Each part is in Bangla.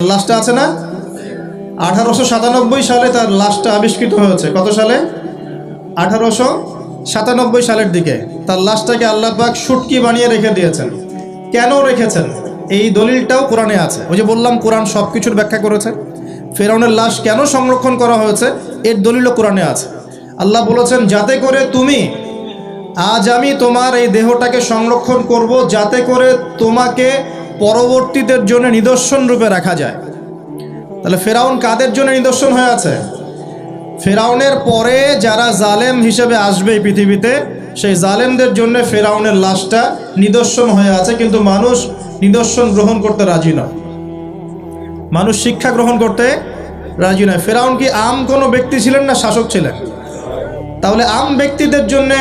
লাশটা আছে না, 1897 সালে তার লাশটা আবিষ্কৃত হয়েছে। কত সালে? 1897 সালের দিকে তার লাশটাকে আল্লাহ পাক শুটকি বানিয়ে রেখে দিয়েছেন। কেন রেখেছেন এই দলিলটাও কোরআনে আছে। ওই যে বললাম কোরআন সব কিছুর ব্যাখ্যা করেছে। ফেরাউনের লাশ কেন সংরক্ষণ করা হয়েছে এর দলিলও কোরআনে আছে। আল্লাহ বলেছেন, যাতে করে তুমি, আজ আমি তোমার এই দেহটাকে সংরক্ষণ করব, যাতে করে তোমাকে পরবর্তীদের জন্য নিদর্শন রূপে রাখা যায়। তাহলে ফেরাউন কাদের জন্য নিদর্শন হয়ে আছে? ফেরাউনের পরে যারা জালেম হিসেবে আসবে এই পৃথিবীতে, সেই জালেমদের জন্য ফেরাউনের লাশটা নিদর্শন হয়ে আছে। কিন্তু মানুষ নিদর্শন গ্রহণ করতে রাজি নয়, মানুষ শিক্ষা গ্রহণ করতে রাজি নয়। ফেরাউন কি আম কোনো ব্যক্তি ছিলেন না শাসক ছিলেন? তাহলে আম ব্যক্তিদের জন্য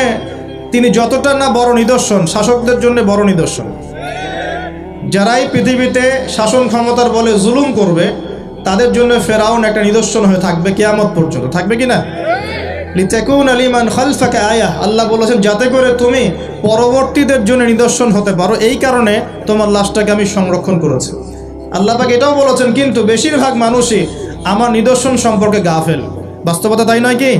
তিনি যতটা না বড় নিদর্শন, শাসকদের জন্য বড় নিদর্শন। যারাই পৃথিবীতে শাসন ক্ষমতার বলে জুলুম করবে তাদের জন্য ফেরাউন একটা নিদর্শন হয়ে থাকবে কিয়ামত পর্যন্ত। থাকবে কি না? লিতাকুনা লিমান খালফাকা আয়া, আল্লাহ বলেছেন যাতে করে তুমি পরবর্তীদের জন্য নিদর্শন হতে পারো, এই কারণে তোমার লাশটাকে আমি সংরক্ষণ করেছি। আল্লাহ পাক এটাও বলেছেন, কিন্তু বেশিরভাগ মানুষই আমার নিদর্শন সম্পর্কে গাফেল। বাস্তবতা তাই নয় কি?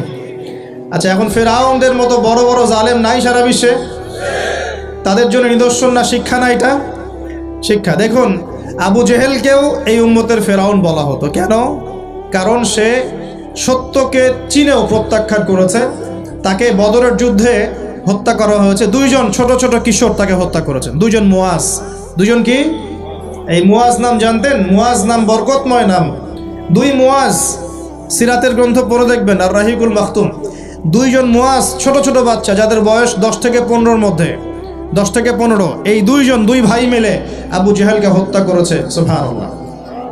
আচ্ছা, এখন ফেরাউনদের মতো বড় বড় জালেম নাই সারা বিশ্বে? তাদের জন্য নিদর্শন না শিক্ষা না? এটা শিক্ষা। দেখুন, আবু জেহেলকেও এই উম্মতের ফেরাউন বলা হতো। কেন? কারণ সে সত্যকে চিনেও প্রত্যাখ্যান করেছে। তাকে বদরের যুদ্ধে হত্যা করা হয়েছে। দুইজন ছোট ছোট কিশোর তাকে হত্যা করেছেন, দুইজন মুয়াজ। দুইজন কি? এই মুয়াজ নাম জানতেন? মুয়াজ নাম বরকতময় নাম। দুই মুয়াজ, সিরাতের গ্রন্থ পড়ে দেখবেন, আর রাহিকুল মাখতুম। দুইজন মুয়াজ, ছোট ছোট বাচ্চা যাদের বয়স 10 থেকে 15-র মধ্যে, 10 থেকে 15, এই দুই ভাই মিলে আবু জেহেলকে হত্যা করেছে। সুবহানাল্লাহ।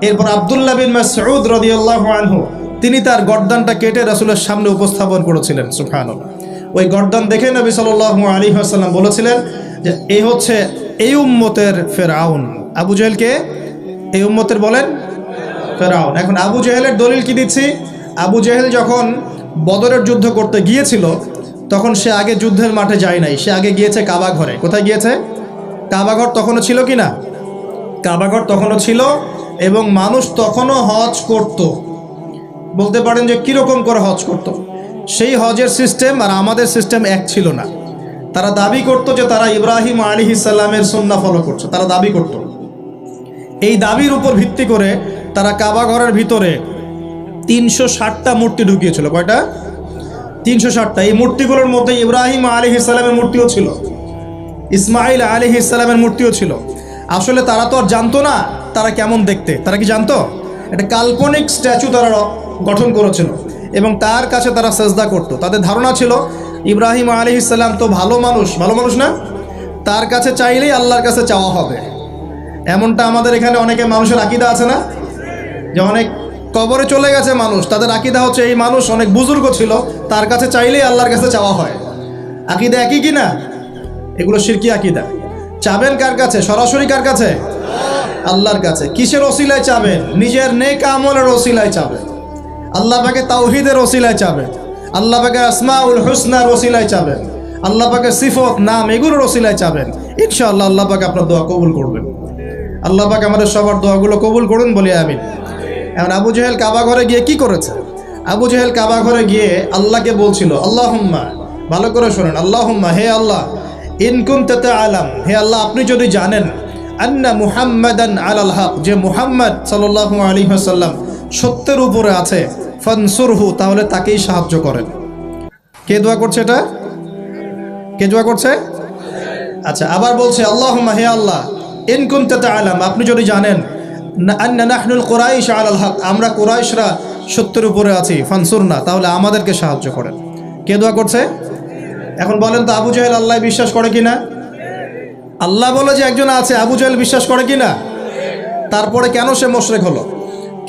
এরপর আব্দুল্লাহ বিন মাসউদ রাদিয়াল্লাহু আনহু তিনি তার গর্দানটা কেটে রাসূলের সামনে উপস্থাপন করেছিলেন। সুবহানাল্লাহ। ওই গর্দান দেখে নবী সাল্লাল্লাহু আলাইহি ওয়াসাল্লাম বলেছিলেন যে এই হচ্ছে এই উম্মতের ফেরাউন। আবু জেহেলকে এই উম্মতের বলেন ফেরাউন। এখন আবু জেহেলের দলিল কি দিচ্ছি? আবু জেহেল যখন বদরের যুদ্ধ করতে গিয়েছিল তখন সে আগে যুদ্ধের মাঠে যায় নাই, সে আগে গিয়েছে কাবা ঘরে। কোথায় গিয়েছে? কাবাঘর তখনও ছিল কি না? কাবাঘর তখনও ছিল, এবং মানুষ তখনও হজ করত। বলতে পারেন যে কীরকম করে হজ করত? সেই হজের সিস্টেম আর আমাদের সিস্টেম এক ছিল না। তারা দাবি করতো যে তারা ইব্রাহিম আলাইহিস সালামের সুন্নাহ ফলো করছে, তারা দাবি করত। এই দাবির উপর ভিত্তি করে তারা কাবাঘরের ভিতরে 360টা মূর্তি ঢুকিয়েছিল। কয়টা? 360টা। এই মূর্তিগুলোর মধ্যে ইব্রাহিম আলাইহিস সালামের মূর্তিও ছিল, ইসমাইল আলাইহিস সালামের মূর্তিও ছিল। আসলে তারা তো আর জানতো না তারা কেমন দেখতে। তারা কি জানতো? একটা কাল্পনিক স্ট্যাচু তারা গঠন করেছিল এবং তার কাছে তারা সেজদা করত। তাদের ধারণা ছিল ইব্রাহিম আলাইহিস সালাম তো ভালো মানুষ না, তার কাছে চাইলেই আল্লাহর কাছে চাওয়া হবে। এমনটা আমাদের এখানে অনেকে মানুষের আকীদা আছে না, যে অনেক কবরে চলে গেছে মানুষ, তাদের আকীদা হচ্ছে এই মানুষ অনেক বুজুর্গ ছিল, তার কাছে চাইলেই আল্লাহর কাছে চাওয়া হয়। আকীদা একই কি না? এগুলো শিরকি আকীদা। চাবেন কার কাছে? সরাসরি কার কাছে? আল্লাহর কাছে। কিসের ওসিলায় চাবেন? নিজের নেক আমলের ওসিলায় চাবেন, আল্লাহ পাকে তাওহীদের ওসিলায় চাবেন, আল্লাহ পাকে আসমাউল হুসনার ওসিলায় চাবেন, আল্লাহ পাকে সিফত নাম এগুলোর ওসিলায় চাবেন। ইনশাআল্লাহ আল্লাহ পাক আপনার দোয়া কবুল করবেন। আল্লাহ পাক আমাদের সবার দোয়াগুলো কবুল করুন, বলি আমিন। এখন আবু জেহেল কাবা ঘরে গিয়ে কি করেছে? আবু জেহেল কাবা ঘরে গিয়ে আল্লাহকে বলছিল, আল্লাহুম্মা, ভালো করে শোনেন, আল্লাহুম্মা, হে আল্লাহ, ইন কুনতা তাআলাম, হে আল্লাহ আপনি যদি জানেন, আন্না মুহাম্মাদান আলাল হক, যে মুহাম্মদ সাল্লাল্লাহু আলাইহি ওয়াসাল্লাম সত্যের উপরে আছে, ফানসুরহু, তাহলে তাকেই সাহায্য করেন। কে দোয়া করছে এটা? কে দোয়া করছে? আচ্ছা, আবার বলছে, আল্লাহুম্মা, হে আল্লাহ, ইন কুনতা তাআলাম, আপনি যদি জানেন, আন্না নাহনুল কুরাইশ আলাল হক, আমরা কুরাইশরা সত্যের উপরে আছি, ফানসুরনা, তাহলে আমাদেরকে সাহায্য করেন। কে দোয়া করছে? এখন বলেন তো, আবু জেহেল আল্লাহ বিশ্বাস করে কিনা? আল্লাহ বলে যে একজন আছে, আবু জেহেল বিশ্বাস করে কিনা? তারপরে কেন সে মুশরিক হলো?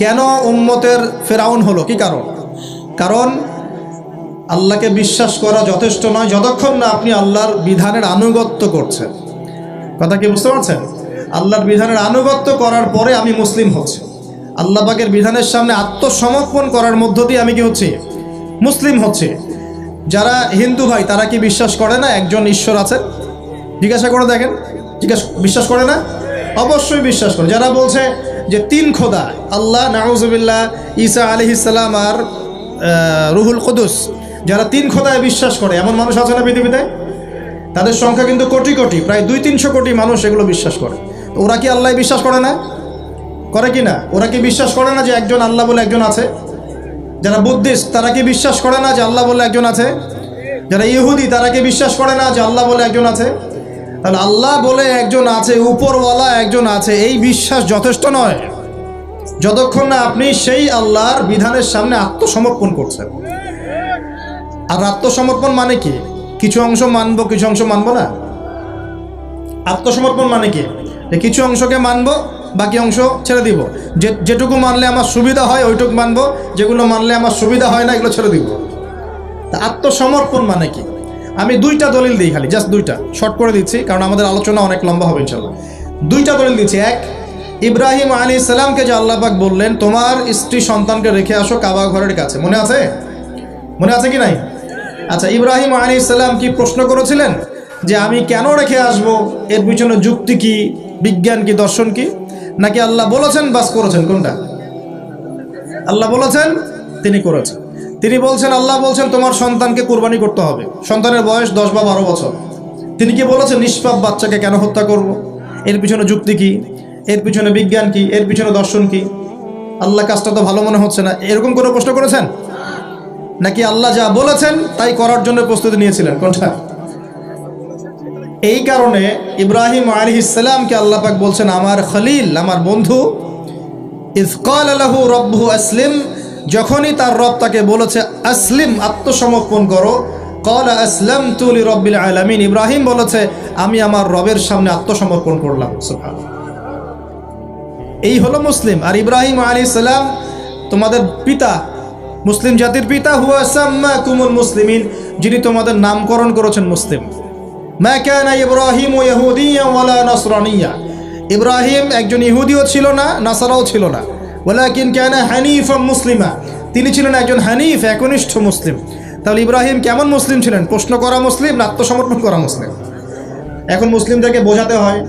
কেন উম্মতের ফেরাউন হলো? কি কারণ? কারণ আল্লাহকে বিশ্বাস করা যথেষ্ট নয় যতক্ষণ না আপনি আল্লাহর বিধানের আনুগত্য করছেন। কথা কি বুঝতে পারছেন? আল্লাহর বিধানের আনুগত্য করার পরে আমি মুসলিম হচ্ছি। আল্লাহ পাকের বিধানের সামনে আত্মসমর্পণ করার মধ্য দিয়ে আমি কি হচ্ছি? মুসলিম হচ্ছি। যারা হিন্দু ভাই তারা কি বিশ্বাস করে না একজন ঈশ্বর আছেন? জিজ্ঞাসা করে দেখেন, বিশ্বাস করে না? অবশ্যই বিশ্বাস করে। যারা বলছে যে তিন খোদা আল্লাহ নাউজুবিল্লাহ, ঈসা আলাইহিস সালাম আর রুহুল কুদুস, যারা তিন খোদায় বিশ্বাস করে এমন মানুষ আছে না পৃথিবীতে? তাদের সংখ্যা কিন্তু কোটি কোটি, প্রায় 200-300 কোটি মানুষ এগুলো বিশ্বাস করে। তো ওরা কি আল্লাহ বিশ্বাস করে না? করে কি না? ওরা কি বিশ্বাস করে না যে একজন আল্লাহ বলে একজন আছে? যারা বুদ্ধিস্ট তারা কি বিশ্বাস করে না যে আল্লাহ বলে একজন আছে? যারা ইহুদি তারা কি বিশ্বাস করে না যে আল্লাহ বলে একজন আছে? তাহলে আল্লাহ বলে একজন আছে, উপরওয়ালা একজন আছে, এই বিশ্বাস যথেষ্ট নয় যতক্ষণ না আপনি সেই আল্লাহর বিধানের সামনে আত্মসমর্পণ করছেন। আর আত্মসমর্পণ মানে কি? কিছু অংশ মানবো, কিছু অংশ মানবো না। আত্মসমর্পণ মানে কি? যে কিছু অংশকে মানবো, বাকি অংশ ছেড়ে দিব। যেটুকু মানলে আমার সুবিধা হয় ওইটুকু মানবো, যেগুলো মানলে আমার সুবিধা হয় না এগুলো ছেড়ে দিব। তা আত্মসমর্পণ মানে কি? আমি দুইটা দলিল দিই, খালি জাস্ট দুইটা, শর্ট করে দিচ্ছি কারণ আমাদের আলোচনা অনেক লম্বা হবে ইনশাল্লাহ। দুইটা দলিল দিচ্ছি। এক, ইব্রাহিম আলাইহিস সালামকে যে আল্লাহ পাক বললেন তোমার স্ত্রী সন্তানকে রেখে আসো কাবা ঘরের কাছে, মনে আছে? মনে আছে কি নাই? আচ্ছা, ইব্রাহিম আলাইহিস সালাম কি প্রশ্ন করেছিলেন যে আমি কেন রেখে আসব, এর পিছনে যুক্তি কি, বিজ্ঞান কি, দর্শন কি? নাকি আল্লাহ বলেছেন বাস করেছেন? কোনটা? আল্লাহ বলেছেন, তিনি করেছেন। তিনি বলছেন, আল্লাহ বলছেন তোমার সন্তানকে কুরবানি করতে হবে, সন্তানের বয়স 10 বা 12 বছর। তিনি কি বলেছেন নিষ্পাপ বাচ্চাকে কেন হত্যা করব? এর পিছনে যুক্তি কি, এর পিছনে বিজ্ঞান কি, এর পিছনে দর্শন কি? আল্লাহ কাজটা তো ভালো মনে হচ্ছে না, এরকম কোনো প্রশ্ন করেছেন? নাকি আল্লাহ যা বলেছেন তাই করার জন্য প্রস্তুতি নিয়েছিলেন? কোনটা? এই কারণে ইব্রাহিম আলাইহিস সালামকে আল্লাহ পাক বলছেন আমার খলিল, আমার বন্ধু। ইয ক্বালা লাহু রাব্বুহু আসলিম, যখনই তার রব তাকে বলেছে আসলিম, আত্মসমর্পণ করো, ক্বালা আসলামতু লিরাব্বিল আলামিন, ইব্রাহিম বলেছে আমি আমার রবের সামনে আত্মসমর্পণ করলাম। সুবহানাল্লাহ। এই হলো মুসলিম। আর ইব্রাহিম আলাইহিস সালাম তোমাদের পিতা, মুসলিম জাতির পিতা, হুয়া সাম্মাকুমুল মুসলিমিন, যিনি তোমাদের নামকরণ করেছেন মুসলিম। মা কানা ইব্রাহিম ইয়াহুদিয়্যান ওয়ালা নাসরানিয়্যা, ইব্রাহিম একজন ইহুদিও ছিল না, নাসারাও ছিল না। ওয়ালাকিন কানা হানিফাম মুসলিমা, তিনি ছিলেন একজন হানিফ, একনিষ্ঠ মুসলিম। তাহলে ইব্রাহিম কেমন মুসলিম ছিলেন? প্রশ্ন করা মুসলিম না আত্মসমর্পণ করা মুসলিম? এখন মুসলিমদেরকে বোঝাতে হয়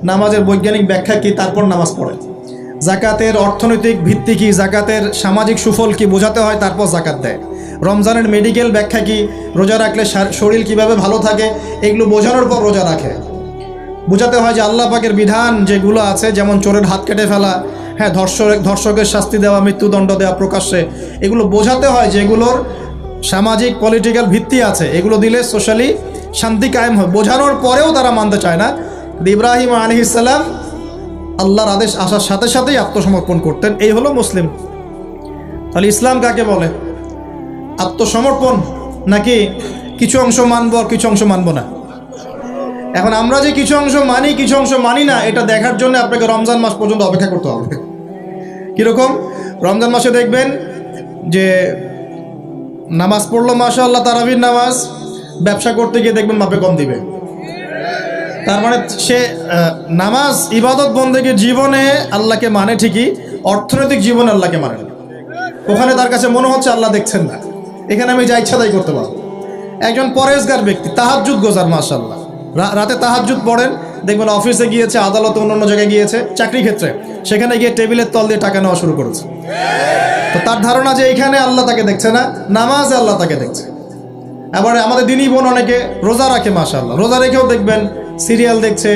নামাজের বৈজ্ঞানিক ব্যাখ্যা কি, তারপর নামাজ পড়ে। জাকাতের অর্থনৈতিক ভিত্তি কি, জাকাতের সামাজিক সুফল কি বোঝাতে হয়, তারপর জাকাত দেয়। রমজানের মেডিকেল ব্যাখ্যা কি, রোজা রাখলে শরীর কিভাবে ভালো থাকে, এগুলো বোঝানোর পর রোজা রাখে। বোঝাতে হয় যে আল্লাহ পাকের বিধান যেগুলো আছে, যেমন চোরের হাত কেটে ফেলা, হ্যাঁ, ধর্ষকের শাস্তি দেওয়া, মৃত্যুদণ্ড দেওয়া প্রকাশ্যে, এগুলো বোঝাতে হয় যেগুলোর সামাজিক পলিটিক্যাল ভিত্তি আছে, এগুলো দিলে সোশ্যালি শান্তি কায়েম হয়। বোঝানোর পরেও তারা মানতে চায় না। ইব্রাহিম আলাইহিস সালাম আল্লাহর আদেশ আসার সাথে সাথেই আত্মসমর্পণ করতেন। এই হলো মুসলিম। তাহলে ইসলাম কাকে বলে? আত্মসমর্পণ, নাকি কিছু অংশ মানবো আর কিছু অংশ মানবো না? এখন আমরা যে কিছু অংশ মানি কিছু অংশ মানি না, এটা দেখার জন্য আপনাকে রমজান মাস পর্যন্ত অপেক্ষা করতে হবে। কীরকম? রমজান মাসে দেখবেন যে নামাজ পড়লো মাশাআল্লাহ, তারাবির নামাজ, ব্যবসা করতে গিয়ে দেখবেন মাপে কম দিবে। তার মানে সে নামাজ ইবাদত বন্দেগীর জীবনে আল্লাহকে মানে ঠিকই, অর্থনৈতিক জীবনে আল্লাহকে মানে না। ওখানে তার কাছে মনে হচ্ছে আল্লাহ দেখছেন না, এখানে আমি যা ইচ্ছা তাই করতে পারবো। একজন পরেজগার ব্যক্তি, তাহাজ্জুদ গোজার, মাশাআল্লাহ, রাতে তাহাজ্জুদ পড়েন, দেখবেন অফিসে গিয়েছে, আদালতে, অন্য জায়গায় গিয়েছে, চাকরি ক্ষেত্রে, সেখানে গিয়ে টেবিলের তল দিয়ে টাকা নেওয়া শুরু করেছে। তো তার ধারণা যে এখানে আল্লাহ তাকে দেখছে না, নামাজে আল্লাহ তাকে দেখছে। আবার আমাদের দিনী বোন অনেকে রোজা রাখে, মাশাআল্লাহ, রোজা রেখেও দেখবেন সিরিয়াল দেখছে,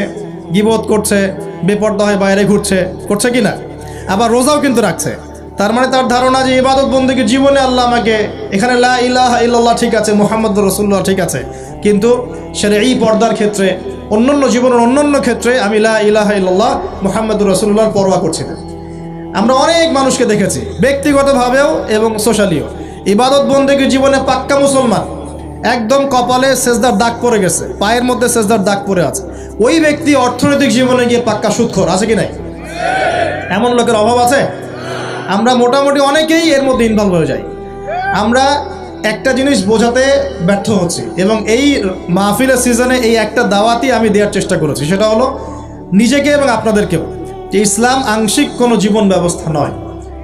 গিবত করছে, বেপর্দা হয়ে বাইরে ঘুরছে, করছে কি না? আবার রোজাও কিন্তু রাখছে। তার মানে তার ধারণা যে ইবাদত বন্দেগীর জীবনে আল্লাহ আমাকে, এখানে লা ইলাহা ইল্লাল্লাহ ঠিক আছে, মুহাম্মদুর রাসূলুল্লাহ ঠিক আছে, কিন্তু শরঈ পর্দার ক্ষেত্রে, অন্যান্য জীবনের অন্যান্য ক্ষেত্রে আমি লা ইলাহা ইল্লাল্লাহ মুহাম্মদুর রাসূলুল্লাহর পরোয়া করছি না। আমরা অনেক মানুষকে দেখেছি ব্যক্তিগতভাবেও এবং সোশ্যালিও, ইবাদত বন্দেগীর জীবনে পাক্কা মুসলমান, একদম কপালে সেজদার দাগ পড়ে গেছে, পায়ের মধ্যে সেজদার দাগ পড়ে আছে, ওই ব্যক্তি অর্থনৈতিক জীবনে গিয়ে পাক্কা সুদখোর, আছে কি নাই? এমন লোকের অভাব আছে? আমরা মোটামুটি অনেকেই এর মধ্যে ইনভলভ হয়ে যাই। আমরা একটা জিনিস বোঝাতে ব্যর্থ হচ্ছি, এবং এই মাহফিলের সিজনে এই একটা দাওয়াতই আমি দেওয়ার চেষ্টা করেছি, সেটা হলো নিজেকে এবং আপনাদেরকেও, যে ইসলাম আংশিক কোনো জীবন ব্যবস্থা নয়।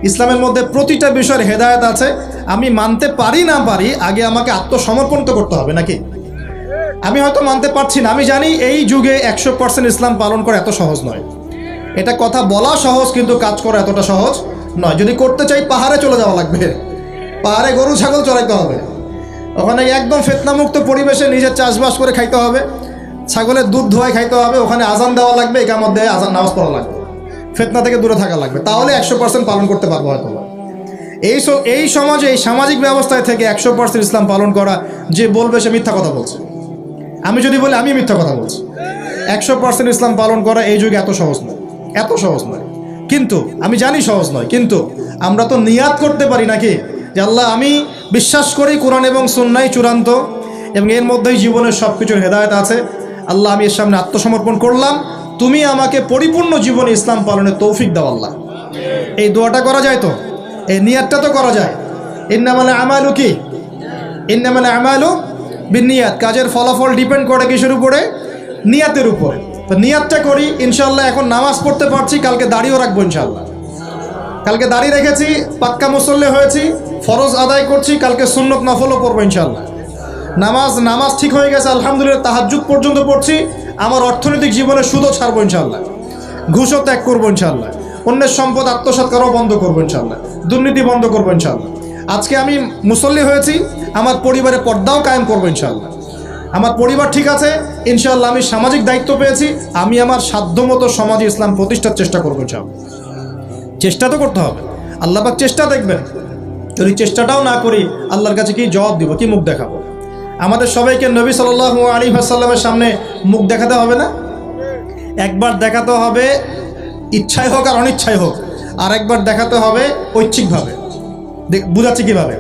ইসলামের মধ্যে প্রতিটা বিষয়ের হেদায়েত আছে। আমি মানতে পারি না পারি, আগে আমাকে আত্মসমর্পণ তো করতে হবে নাকি? আমি হয়তো মানতে পারছি না, আমি জানি এই যুগে 100% ইসলাম পালন করা এত সহজ নয়। এটা কথা বলা সহজ, কিন্তু কাজ করা এতটা সহজ নয়। যদি করতে চাই পাহাড়ে চলে যাওয়া লাগবে, পাহাড়ে গরু ছাগল চড়াইতে হবে, ওখানে একদম ফিতনামুক্ত পরিবেশে নিজের চাষবাস করে খাইতে হবে, ছাগলের দুধ ধোয়াই খাইতে হবে, ওখানে আজান দেওয়া লাগবে, একামত দেয় আজান নামাজ পড়া লাগবে, ফিতনা থেকে দূরে থাকা লাগবে, তাহলে 100% পালন করতে পারবো হয়তো। এই সমাজে এই সামাজিক ব্যবস্থায় থেকে 100% ইসলাম পালন করা, যে বলবে সে মিথ্যা কথা বলছে। আমি যদি বলি আমি মিথ্যা কথা বলছি। 100% ইসলাম পালন করা এই যুগে এত সহজ নয়, এত সহজ নয়। কিন্তু আমি জানি সহজ নয়, কিন্তু আমরা তো নিয়াত করতে পারি নাকি, যে আল্লাহ আমি বিশ্বাস করি কোরআন এবং সুন্নাহই চূড়ান্ত এবং এর মধ্যেই জীবনের সব কিছুর হেদায়েত আছে। আল্লাহ আমি এর সামনে আত্মসমর্পণ করলাম, তুমি আমাকে পরিপূর্ণ জীবনে ইসলাম পালনের তৌফিক দাও আল্লাহ। এই দোয়াটা করা যায় তো, এই নিয়াতটা তো করা যায়। ইন্নামাল আমালু কি, ইন্নামাল আমালু বিন্নিয়াত, কাজের ফলাফল ডিপেন্ড করে কিসের উপরে, নিয়াতের উপরে। তো নিয়াতটা করি ইনশাআল্লাহ। এখন নামাজ পড়তে পারছি, কালকে দাড়িও রাখবো ইনশাআল্লাহ। কালকে দাড়ি রেখেছি, পাক্কা মুসল্লি হয়েছি, ফরজ আদায় করছি, কালকে সুন্নত নফলও পড়বো ইনশাআল্লাহ। নামাজ ঠিক হয়ে গেছে আলহামদুলিল্লাহ, তাহাজ্জুদ পর্যন্ত পড়ছি। আমার অর্থনৈতিক জীবনে সুদও ছাড়বো ইনশাআল্লাহ, ঘুষও ত্যাগ করবো ইনশাআল্লাহ, অন্যের সম্পদ আত্মসাৎ করাও বন্ধ করবো ইনশাআল্লাহ, দুর্নীতি বন্ধ করবো ইনশাআল্লাহ। আজকে আমি মুসল্লি হয়েছি, আমার পরিবারে পর্দাও কায়েম করবো ইনশাআল্লাহ। আমার পরিবার ঠিক আছে ইনশাআল্লাহ, আমি সামাজিক দায়িত্ব পেয়েছি, আমি আমার সাধ্যমতো সমাজে ইসলাম প্রতিষ্ঠার চেষ্টা করবো ইনশাআল্লাহ। চেষ্টা তো করতে হবে, আল্লাহ পাক চেষ্টা দেখবেন। যদি চেষ্টাটাও না করি আল্লাহর কাছে কি জবাব দিব, কি মুখ দেখাবো? আমাদের সবাইকে নবী সাল্লাল্লাহু আলাইহি ওয়াসাল্লামের সামনে মুখ দেখাতে হবে না? একবার দেখাতে হবে ইচ্ছায় হোক আর অনিচ্ছায় হোক, আর একবার দেখাতে হবে ঐচ্ছিকভাবে। বুঝাচ্ছি কিভাবে?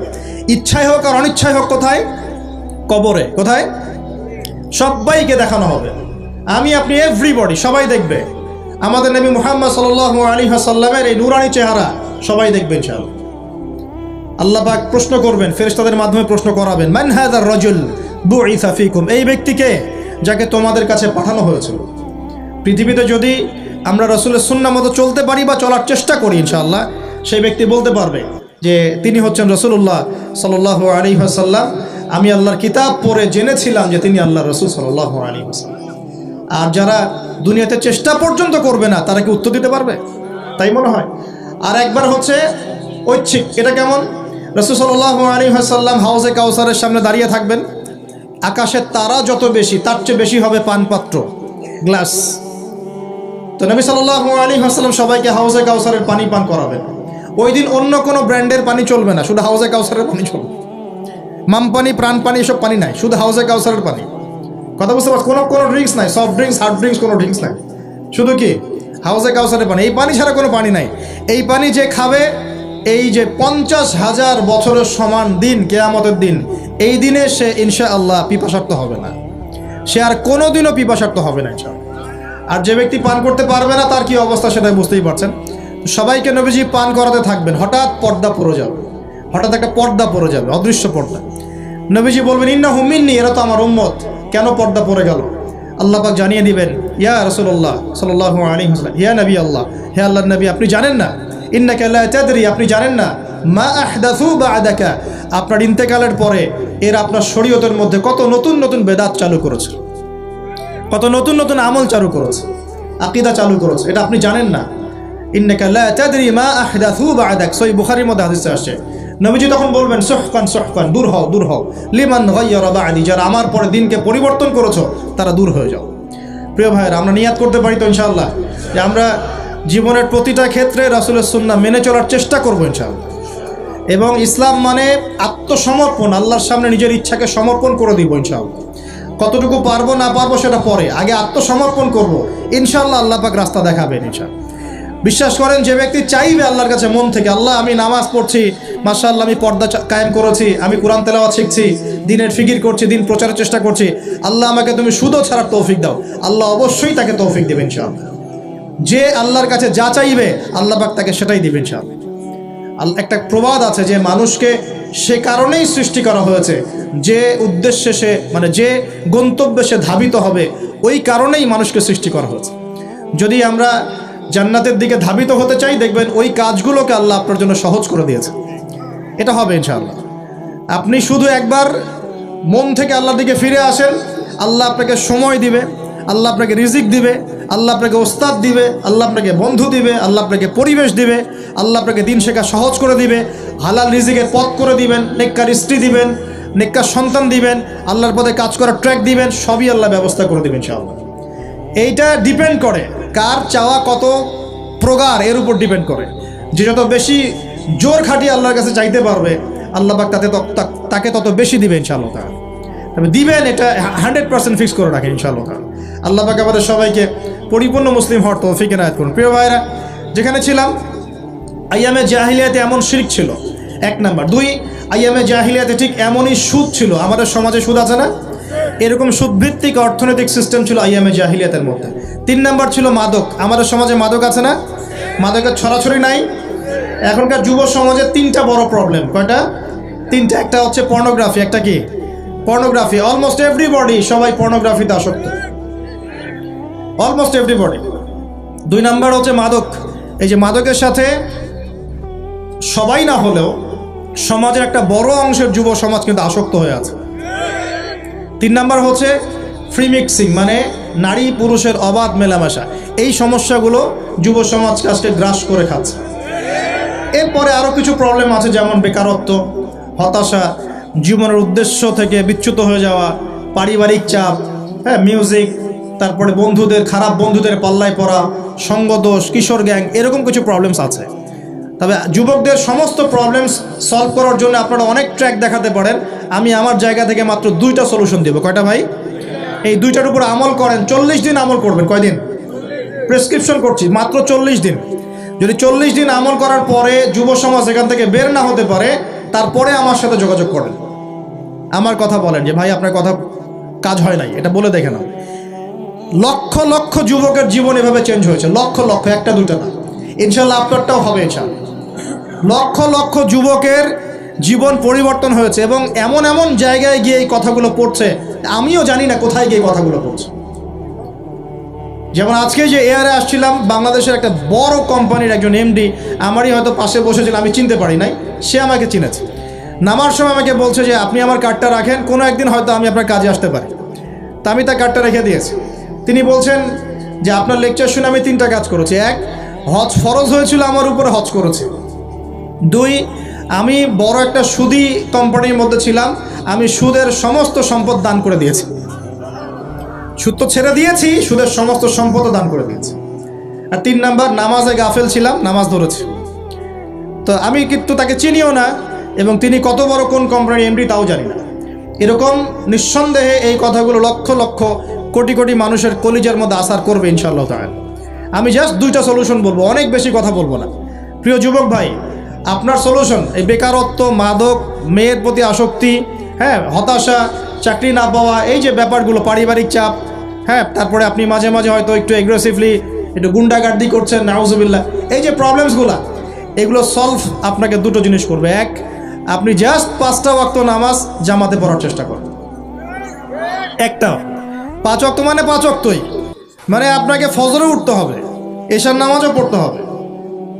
ইচ্ছায় হোক আর অনিচ্ছায় হোক কোথায়? কবরে। কোথায়? সবাইকে দেখানো হবে, আমি আপনি এভরিবডি, সবাই দেখবে আমাদের নবী মুহাম্মদ সাল্লাল্লাহু আলাইহি ওয়াসাল্লামের এই নূরানি চেহারা, সবাই দেখবে ইনশাআল্লাহ। আল্লাহ পাক প্রশ্ন করবেন, ফেরেশতাদের মাধ্যমে প্রশ্ন করাবেন, মান হাযার রাজুল বুইসা ফীকুম, এই ব্যক্তিকে যাকে তোমাদের কাছে পাঠানো হয়েছিল। পৃথিবীতে যদি আমরা রাসূলের সুন্নাহ মতো চলতে পারি বা চলার চেষ্টা করি ইনশাআল্লাহ, সেই ব্যক্তি বলতে পারবে যে তিনি হচ্ছেন রাসূলুল্লাহ সাল্লাল্লাহু আলাইহি ওয়াসাল্লাম। আমি আল্লাহর কিতাব পড়ে জেনেছিলাম যে তিনি আল্লাহর রাসূল সাল্লাল্লাহু আলাইহি ওয়াসাল্লাম। আর যারা দুনিয়াতে চেষ্টা পর্যন্ত করবে না, তারা কি উত্তর দিতে পারবে? তাই মনে হয়। আর একবার হচ্ছে ঐচ্ছিক, এটা কেমন? রাসূল সাল্লাল্লাহু আলাইহি ওয়াসাল্লাম হাউজে কাউসারের সামনে দাঁড়িয়ে থাকবেন, আকাশের তারা যত বেশি তার চেয়ে বেশি হবে পানপাত্র, গ্লাস। তো নবী সাল্লাল্লাহু আলাইহি ওয়াসাল্লাম সবাইকে হাউজে কাউসারের পানি পান করাবেন। ওই দিন অন্য কোনো ব্র্যান্ডের পানি চলবে না, শুধু হাউজে কাউসারের পানি চলবে। মাম পানি, প্রাণ পানি, এসব পানি নাই, শুধু হাউজে কাউসারের পানি। কথা বুঝতে পারছি? কোনো ড্রিঙ্কস নাই, সফট ড্রিঙ্কস, হার্ড ড্রিঙ্কস, কোনো ড্রিঙ্কস নাই, শুধু কি হাউজে কাউসারের পানি। এই পানি ছাড়া কোনো পানি নাই। এই পানি যে খাবে, এই যে 50,000 বছরের সমান দিন, কিয়ামতের দিন, এই দিনে সে ইনশাআল্লাহ পিপাসার্ত হবে না, সে আর কোনোদিনও পিপাসার্ত হবে না ইনশাআল্লাহ। আর যে ব্যক্তি পান করতে পারবে না, তার কি অবস্থা সেটা বুঝতেই পারছেন। সবাইকে নবীজি পান করাতে থাকবেন, হঠাৎ পর্দা পড়ে যাবে, হঠাৎ একটা পর্দা পড়ে যাবে, অদৃশ্য পর্দা। নবীজি বলবেন, ইন্নাহুম মিন্নি, এরা তো আমার উম্মত। কেন পর্দা পড়ে গেল? আল্লাহ পাক জানিয়ে দিবেন, ইয়া রাসূলুল্লাহ সাল্লাল্লাহু আলাইহি ওয়াসাল্লাম, ইয়া নবী আল্লাহ, হে আল্লাহর নবী, আপনি জানেন না, ইন্নাকা লা তাদরি, আপনি জানেন না, মা আহদাসু বা'দাকা, আপনার ইন্তেকালের পরে এরা আপনার শরীয়তের মধ্যে কত নতুন নতুন বেদাত চালু করেছে, কত নতুন নতুন আমল চালু করেছে, আকীদা চালু করেছে, এটা আপনি জানেন না। ইন্নাকা লা তাদরি মা আহদাসু বা'দাক, সহিহ বুখারীর মধ্যে হাদিসে আসছে। নবীজি তখন বলবেন, সুহকান সুহকান, দূর হও দূর হও, লিমান গায়্যারা বা'দি, যারা আমার পরে দিনকে পরিবর্তন করেছো তারা দূর হয়ে যাও। প্রিয় ভাইয়েরা, আমরা নিয়াত করতে পারি তো ইনশাআল্লাহ যে আমরা জীবনের প্রতিটা ক্ষেত্রে রাসূলের সুন্নাহ মেনে চলার চেষ্টা করবো ইনশাআল্লাহ। এবং ইসলাম মানে আত্মসমর্পণ, আল্লাহর সামনে নিজের ইচ্ছাকে সমর্পণ করে দিব ইনশাআল্লাহ। কতটুকু পারবো না পারবো সেটা পরে, আগে আত্মসমর্পণ করব, ইনশাআল্লাহ আল্লাহ পাক রাস্তা দেখাবেন ইনশাআল্লাহ। বিশ্বাস করেন, যে ব্যক্তি চাইবে আল্লাহর কাছে মন থেকে, আল্লাহ আমি নামাজ পড়ছি, মাশাআল্লাহ আমি পর্দা কায়েম করেছি, আমি কোরআন তেলাওয়াত শিখছি, দিনের ফিকির করছি, দিন প্রচারের চেষ্টা করছি, আল্লাহ আমাকে তুমি সুদও ছাড়ার তৌফিক দাও, আল্লাহ অবশ্যই তাকে তৌফিক দেবেন ইনশাআল্লাহ। যে আল্লাহর কাছে যা চাইবে আল্লাহ পাক তাকে সেটাই দিবেন ইনশাআল্লাহ। একটা প্রবাদ আছে যে মানুষকে সে কারণেই সৃষ্টি করা হয়েছে, যে উদ্দেশ্যে সে, মানে যে গন্তব্যে সে ধাবিত হবে, ওই কারণেই মানুষকে সৃষ্টি করা হয়েছে। যদি আমরা জান্নাতের দিকে ধাবিত হতে চাই, দেখবেন ওই কাজগুলোকে আল্লাহ আপনার জন্য সহজ করে দিয়েছে। এটা হবে ইনশাআল্লাহ। আপনি শুধু একবার মন থেকে আল্লাহর দিকে ফিরে আসেন, আল্লাহ আপনাকে সময় দিবে, আল্লাহ আপনাকে রিজিক দিবে, আল্লাহ আপনাকে ওস্তাদ দিবে, আল্লাহ আপনাকে বন্ধু দিবে, আল্লাহ আপনাকে পরিবেশ দিবে, আল্লাহ আপনাকে দিন শেখা সহজ করে দিবে, হালাল রিজিকের পথ করে দিবেন, নেককার স্ত্রী দিবেন, নেককার সন্তান দিবেন, আল্লাহর পথে কাজ করার ট্র্যাক দিবেন, সবই আল্লাহ ব্যবস্থা করে দিবেন ইনশাআল্লাহ। এইটা ডিপেন্ড করে কার চাওয়া কত প্রগাঢ়, এর উপর ডিপেন্ড করে। যে যত বেশি জোর খাটিয়ে আল্লাহর কাছে চাইতে পারবে, আল্লাহ পাক তাকে তত বেশি দিবে ইনশাআল্লাহ তাআলা। তবে দিবেন এটা 100% ফিক্স করে রাখেন ইনশাআল্লাহ তাআলা। আল্লাহ পাক আমাদের সবাইকে পরিপূর্ণ মুসলিম হওয়ার তৌফিক এনায়েত করুন। প্রিয় ভাইরা, যেখানে ছিলাম, আইয়ামে জাহিলিয়াতে এমন শিরক ছিল 1 নাম্বার। 2, আইয়ামে জাহিলিয়াতে ঠিক এমনই সুদ ছিল। আমাদের সমাজে সুদ আছে না? এরকম সুদভিত্তিক অর্থনৈতিক সিস্টেম ছিল আইয়ামে জাহিলিয়াতের মধ্যে। 3 নাম্বার ছিল মাদক। আমাদের সমাজে মাদক আছে না? মাদকের ছড়াছড়ি নাই। এখনকার যুব সমাজে 3টা বড় প্রবলেম। কয়টা? 3টা। একটা হচ্ছে পর্নোগ্রাফি। একটা কি? পর্নোগ্রাফি। অলমোস্ট এভরিবডি, সবাই পর্নোগ্রাফিতে আসক্ত, অলমোস্ট এভরিবডি। 2 নাম্বার হচ্ছে মাদক। এই যে মাদকের সাথে সবাই না হলেও সমাজের একটা বড় অংশের যুব সমাজ কিন্তু আসক্ত হয়ে আছে। 3 নাম্বার হচ্ছে ফ্রি মিক্সিং, মানে নারী পুরুষের অবাধ মেলামেশা। এই সমস্যাগুলো যুব সমাজকে আজকে গ্রাস করে খাচ্ছে। এরপরে আরও কিছু প্রবলেম আছে, যেমন বেকারত্ব, হতাশা, জীবনের উদ্দেশ্য থেকে বিচ্যুত হয়ে যাওয়া, পারিবারিক চাপ, মিউজিক, তারপরে বন্ধুদের, খারাপ বন্ধুদের পাল্লায় পড়া, সঙ্গদোষ, কিশোর গ্যাং, এরকম কিছু প্রবলেমস আছে। তবে যুবকদের সমস্ত প্রবলেমস সলভ করার জন্য আপনারা অনেক ট্র্যাক দেখাতে পারেন। আমি আমার জায়গা থেকে মাত্র 2টা সলিউশন দেবো। কয়টা ভাই? এই 2টার উপর আমল করেন। 40 দিন আমল করবেন। কয়দিন? প্রেসক্রিপশন করছি, মাত্র 40 দিন। যদি 40 দিন আমল করার পরে যুব সমাজ এখান থেকে বের না হতে পারে, তারপরে আমার সাথে যোগাযোগ করেন, আমার কথা বলেন যে ভাই আপনার কথা কাজ হয় নাই, এটা বলে দেখে নাও। লক্ষ লক্ষ যুবকের জীবন এভাবে চেঞ্জ হয়েছে, লক্ষ লক্ষ, 1টা 2টা না। ইনশাল্লাহ আপনারটাও হবে ইনশাল্লাহ। লক্ষ লক্ষ যুবকের জীবন পরিবর্তন হয়েছে এবং এমন এমন জায়গায় গিয়ে এই কথাগুলো পড়ছে, আমিও জানি না কোথায় গিয়ে কথাগুলো পড়ছে। যেমন আজকে যে এয়ারে আসছিলাম, বাংলাদেশের একটা বড় কোম্পানির একজন এমডি আমারই হয়তো পাশে বসেছিল, আমি চিনতে পারি নাই, সে আমাকে চিনেছে। নামার সময় আমাকে বলছে যে আপনি আমার কার্ডটা রাখেন, কোনো একদিন হয়তো আমি আপনার কাজে আসতে পারি। তা আমি তার কার্ডটা রেখে দিয়েছি। তিনি বলছেন যে আপনার লেকচার শুনে আমি 3টা কাজ করেছি। 1, হজ ফরজ হয়েছিল আমার উপরে, হজ করেছি। 2, আমি বড় একটা সুদী কোম্পানির মধ্যে ছিলাম, আমি সুদের সমস্ত সম্পদ দান করে দিয়েছি। সুদ তো ছেড়ে দিয়েছি, সুদের সমস্ত সম্পদও দান করে দিয়েছি। আর 3 নাম্বার, নামাজে গাফেল ছিলাম, নামাজ ধরেছি। তো আমি কিন্তু তাকে চিনিও না এবং তিনি কত বড় কোন কোম্পানির এমডি তাও জানি না। এরকম নিঃসন্দেহে এই কথাগুলো লক্ষ লক্ষ কোটি কোটি মানুষের কলিজার মধ্যে আসার করবে ইনশাআল্লাহ তাআলা। আমি জাস্ট 2টা সলিউশন বলবো, অনেক বেশি কথা বলবো না। প্রিয় যুবক ভাই, আপনার সলিউশন এই বেকারত্ব, মাদক, মেয়ের প্রতি আসক্তি, হতাশা, চাকরি না পাওয়া, এই যে ব্যাপারগুলো, পারিবারিক চাপ, তারপরে আপনি মাঝে মাঝে হয়তো একটু এগ্রেসিভলি একটু গুন্ডাগার্দি করছেন, নাউজুবিল্লাহ, এই যে প্রবলেমসগুলো, এগুলো সলভ আপনাকে 2টো জিনিস করবে। 1, আপনি জাস্ট 5টা ওয়াক্ত নামাজ জামাতে পড়ার চেষ্টা করেন। একটা 5 ওয়াক্ত মানে 5 ওয়াক্তই, মানে আপনাকে ফজরে উঠতে হবে, এশার নামাজও পড়তে হবে।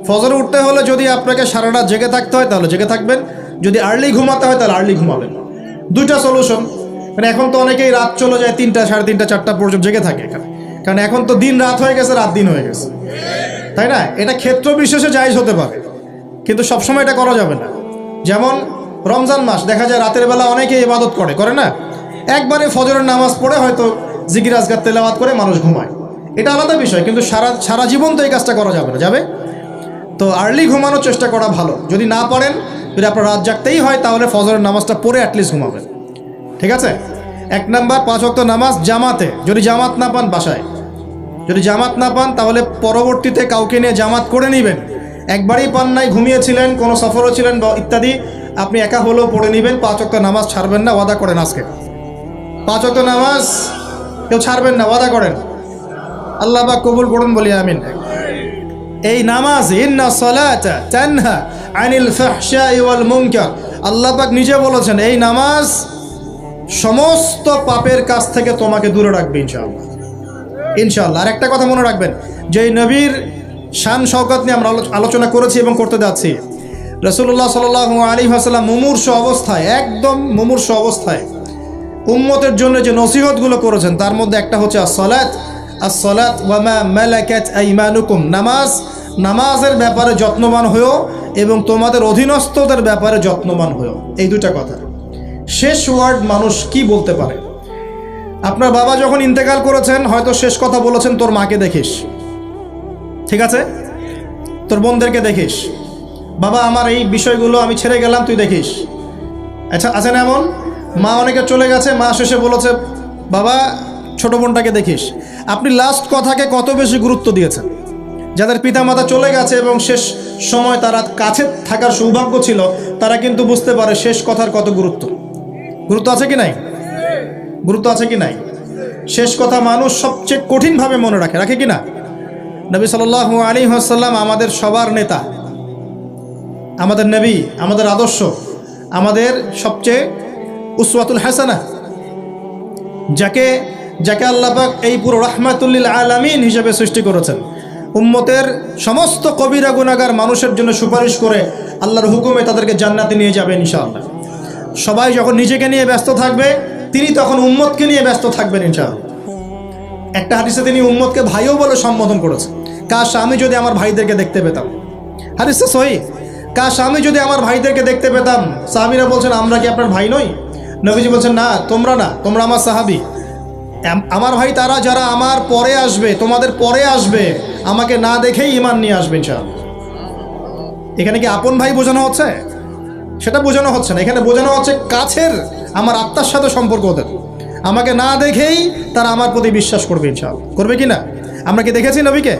ফজরে উঠতে হলে যদি আপনাকে সারা রাত জেগে থাকতে হয় তাহলে জেগে থাকবেন, যদি আর্লি ঘুমাতে হয় তাহলে আর্লি ঘুমাবেন। 2টা সলিউশন। মানে এখন তো অনেকেই রাত চলে যায় 3টা, 3:30, 4টা পর্যন্ত জেগে থাকে এখানে, কারণ এখন তো দিন রাত হয়ে গেছে, রাত দিন হয়ে গেছে, তাই না? এটা ক্ষেত্র বিশেষে জায়েজ হতে পারে, কিন্তু সবসময় এটা করা যাবে না। যেমন রমজান মাস, দেখা যায় রাতের বেলা অনেকে ইবাদত করে না, একবারে ফজরের নামাজ পড়ে হয়তো জিকির আজকার তেলাওয়াত করে মানুষ ঘুমায়, এটা আলাদা বিষয়, কিন্তু সারা জীবন তো এই কাজটা করা যাবে না। যাবে তো আর্লি ঘুমানোর চেষ্টা করা ভালো। যদি না পারেন, যদি আপনার রাত জাগতেই হয়, তাহলে ফজরের নামাজটা পড়ে অ্যাটলিস্ট ঘুমাবেন, ঠিক আছে? 1 নাম্বার, 5 ওয়াক্ত নামাজ জামাতে। যদি জামাত না পান, বাসায় যদি জামাত না পান, তাহলে পরবর্তীতে কাউকে নিয়ে জামাত করে নেবেন। একবারই পান নাই, ঘুমিয়েছিলেন, কোনো সফরও ছিলেন বা ইত্যাদি, আপনি একা হলেও পড়ে নেবেন। 5 ওয়াক্ত নামাজ ছাড়বেন না, ওয়াদা করেন আজকে 5 ওয়াক্ত নামাজ কেউ ছাড়বেন না, ওয়াদা করেন। আল্লাহ পাক কবুল করুন, বলি আমিন। এই নামাজ, ইন্না সালাতা তানহা আনিল ফাহশাই ওয়াল মুনকার, আল্লাহ পাক নিজে বলেছেন এই নামাজ সমস্ত পাপের কাছ থেকে তোমাকে দূরে রাখবে ইনশাআল্লাহ, ইনশাআল্লাহ। আর একটা কথা মনে রাখবেন, যে নবীর শান শওকত নিয়ে আমরা আলোচনা করেছি এবং করতে যাচ্ছি। রাসূলুল্লাহ সাল্লাল্লাহু আলাইহি ওয়াসাল্লাম মুমূর্ষু অবস্থায়, একদম মুমূর্ষু অবস্থায়, উম্মতের জন্য যে নসিহতগুলো করেছেন তার মধ্যে একটা হচ্ছে আসসালাত, আসসালাত ওয়া মা মালাকাত আইমানুকুম, নামাজ, নামাজের ব্যাপারে যত্নবান হয়েও এবং তোমাদের অধীনস্থদের ব্যাপারে যত্নবান হয়েও। এই দুটা কথা। শেষ ওয়ার্ড মানুষ কি বলতে পারে? আপনার বাবা যখন ইন্তেকাল করেছেন হয়তো শেষ কথা বলেছেন তোর মাকে দেখিস, ঠিক আছে, তোর বোনদেরকে দেখিস, বাবা আমার এই বিষয়গুলো আমি ছেড়ে গেলাম তুই দেখিস। আচ্ছা, আছে না এমন? মা অনেকে চলে গেছে, মা শেষে বলেছে বাবা ছোট বোনটাকে দেখিস। আপনি লাস্ট কথাকে কত বেশি গুরুত্ব দিয়েছেন। যাদের পিতামাতা চলে গেছে এবং শেষ সময় তারা কাছে থাকার সৌভাগ্য ছিল, তারা কিন্তু বুঝতে পারে শেষ কথার কত গুরুত্ব। গুরুত্ব আছে কি নাই? গুরুত্ব আছে কি নাই? শেষ কথা মানুষ সবচেয়ে কঠিনভাবে মনে রাখে, রাখে কি না? নবী সাল্লাল্লাহু আলাইহি ওয়াসাল্লাম আমাদের সবার নেতা, আমাদের নবী, আমাদের আদর্শ, আমাদের সবচেয়ে উসওয়াতুল হাসানা, যাকে আল্লাহ পাক এই পুরো রাহমাতুল লিল আলামিন হিসেবে সৃষ্টি করেছেন। উম্মতের সমস্ত কবিরা গুনাহগার মানুষের জন্য সুপারিশ করে আল্লাহর হুকুমে তাদেরকে জান্নাতে নিয়ে যাবেন ইনশাআল্লাহ। সবাই যখন নিজেকে নিয়ে ব্যস্ত থাকবে, তিনি তখন উম্মতকে নিয়ে ব্যস্ত থাকবেন ইনশাআল্লাহ। একটা হাদিসে তিনি উম্মতকে ভাইও বলে সম্বোধন করেছেন। কাশ আমি যদি আমার ভাইদেরকে দেখতে পেতাম, হাদিসটা সহিহ, কাশ আমি যদি আমার ভাইদেরকে দেখতে পেতাম। সাহাবীরা বলছেন আমরা কি আপনার ভাই নই? নবীজি বলছেন না, তোমরা আমার সাহাবী। আমার ভাই তারা যারা আমার পরে আসবে, তোমাদের পরে আসবে, আমাকে না দেখেই ঈমান নিয়ে আসবে ইনশাআল্লাহ। এখানে কি আপন ভাই বোঝানো হচ্ছে? সেটা বোঝানো হচ্ছে না। এখানে বোঝানো হচ্ছে কাছের, আমার আত্মার সাথে সম্পর্ক ওদের। আমাকে না দেখেই তারা আমার প্রতি বিশ্বাস করবে ইনশাআল্লাহ। করবে কি না? আমরা কি দেখেছি নবীকে?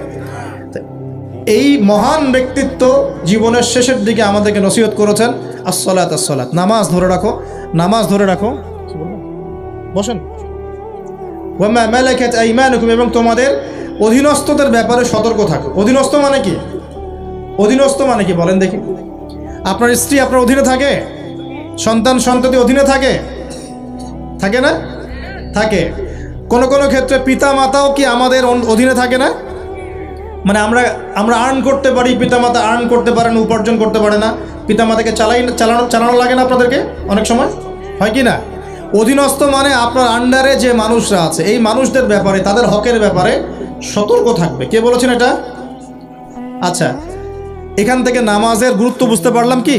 এই মহান ব্যক্তিত্ব জীবনের শেষের দিকে আমাদেরকে নসিহত করেছেন আসসালাত, আসসালাত, নামাজ ধরে রাখো, নামাজ ধরে রাখো। বসেন। ওয়া মা মালাকাত আইমানুকুম, এবং তোমাদের অধীনস্থদের ব্যাপারে সতর্ক থাকো। অধীনস্থ মানে কি? অধীনস্থ মানে কি বলেন দেখি? আপনার স্ত্রী আপনার অধীনে থাকে? সন্তান সন্ততি অধীনে থাকে? থাকে না? থাকে। কোন কোন ক্ষেত্রে পিতা মাতাও কি আমাদের অধীনে থাকে না? মানে আমরা আর্ন করতে পারি, পিতামাতা আর্ন করতে পারেন, উপার্জন করতে পারে না। পিতামাতাকে চালানো লাগে না আপনাদেরকে অনেক সময়, হয় কি না? অধীনস্থ মানে আপনার আন্ডারে যে মানুষরা আছে, এই মানুষদের ব্যাপারে, তাদের হকের ব্যাপারে সতর্ক থাকবে। কে বলেছেন এটা? আচ্ছা, এখান থেকে নামাজের গুরুত্ব বুঝতে পারলাম কি?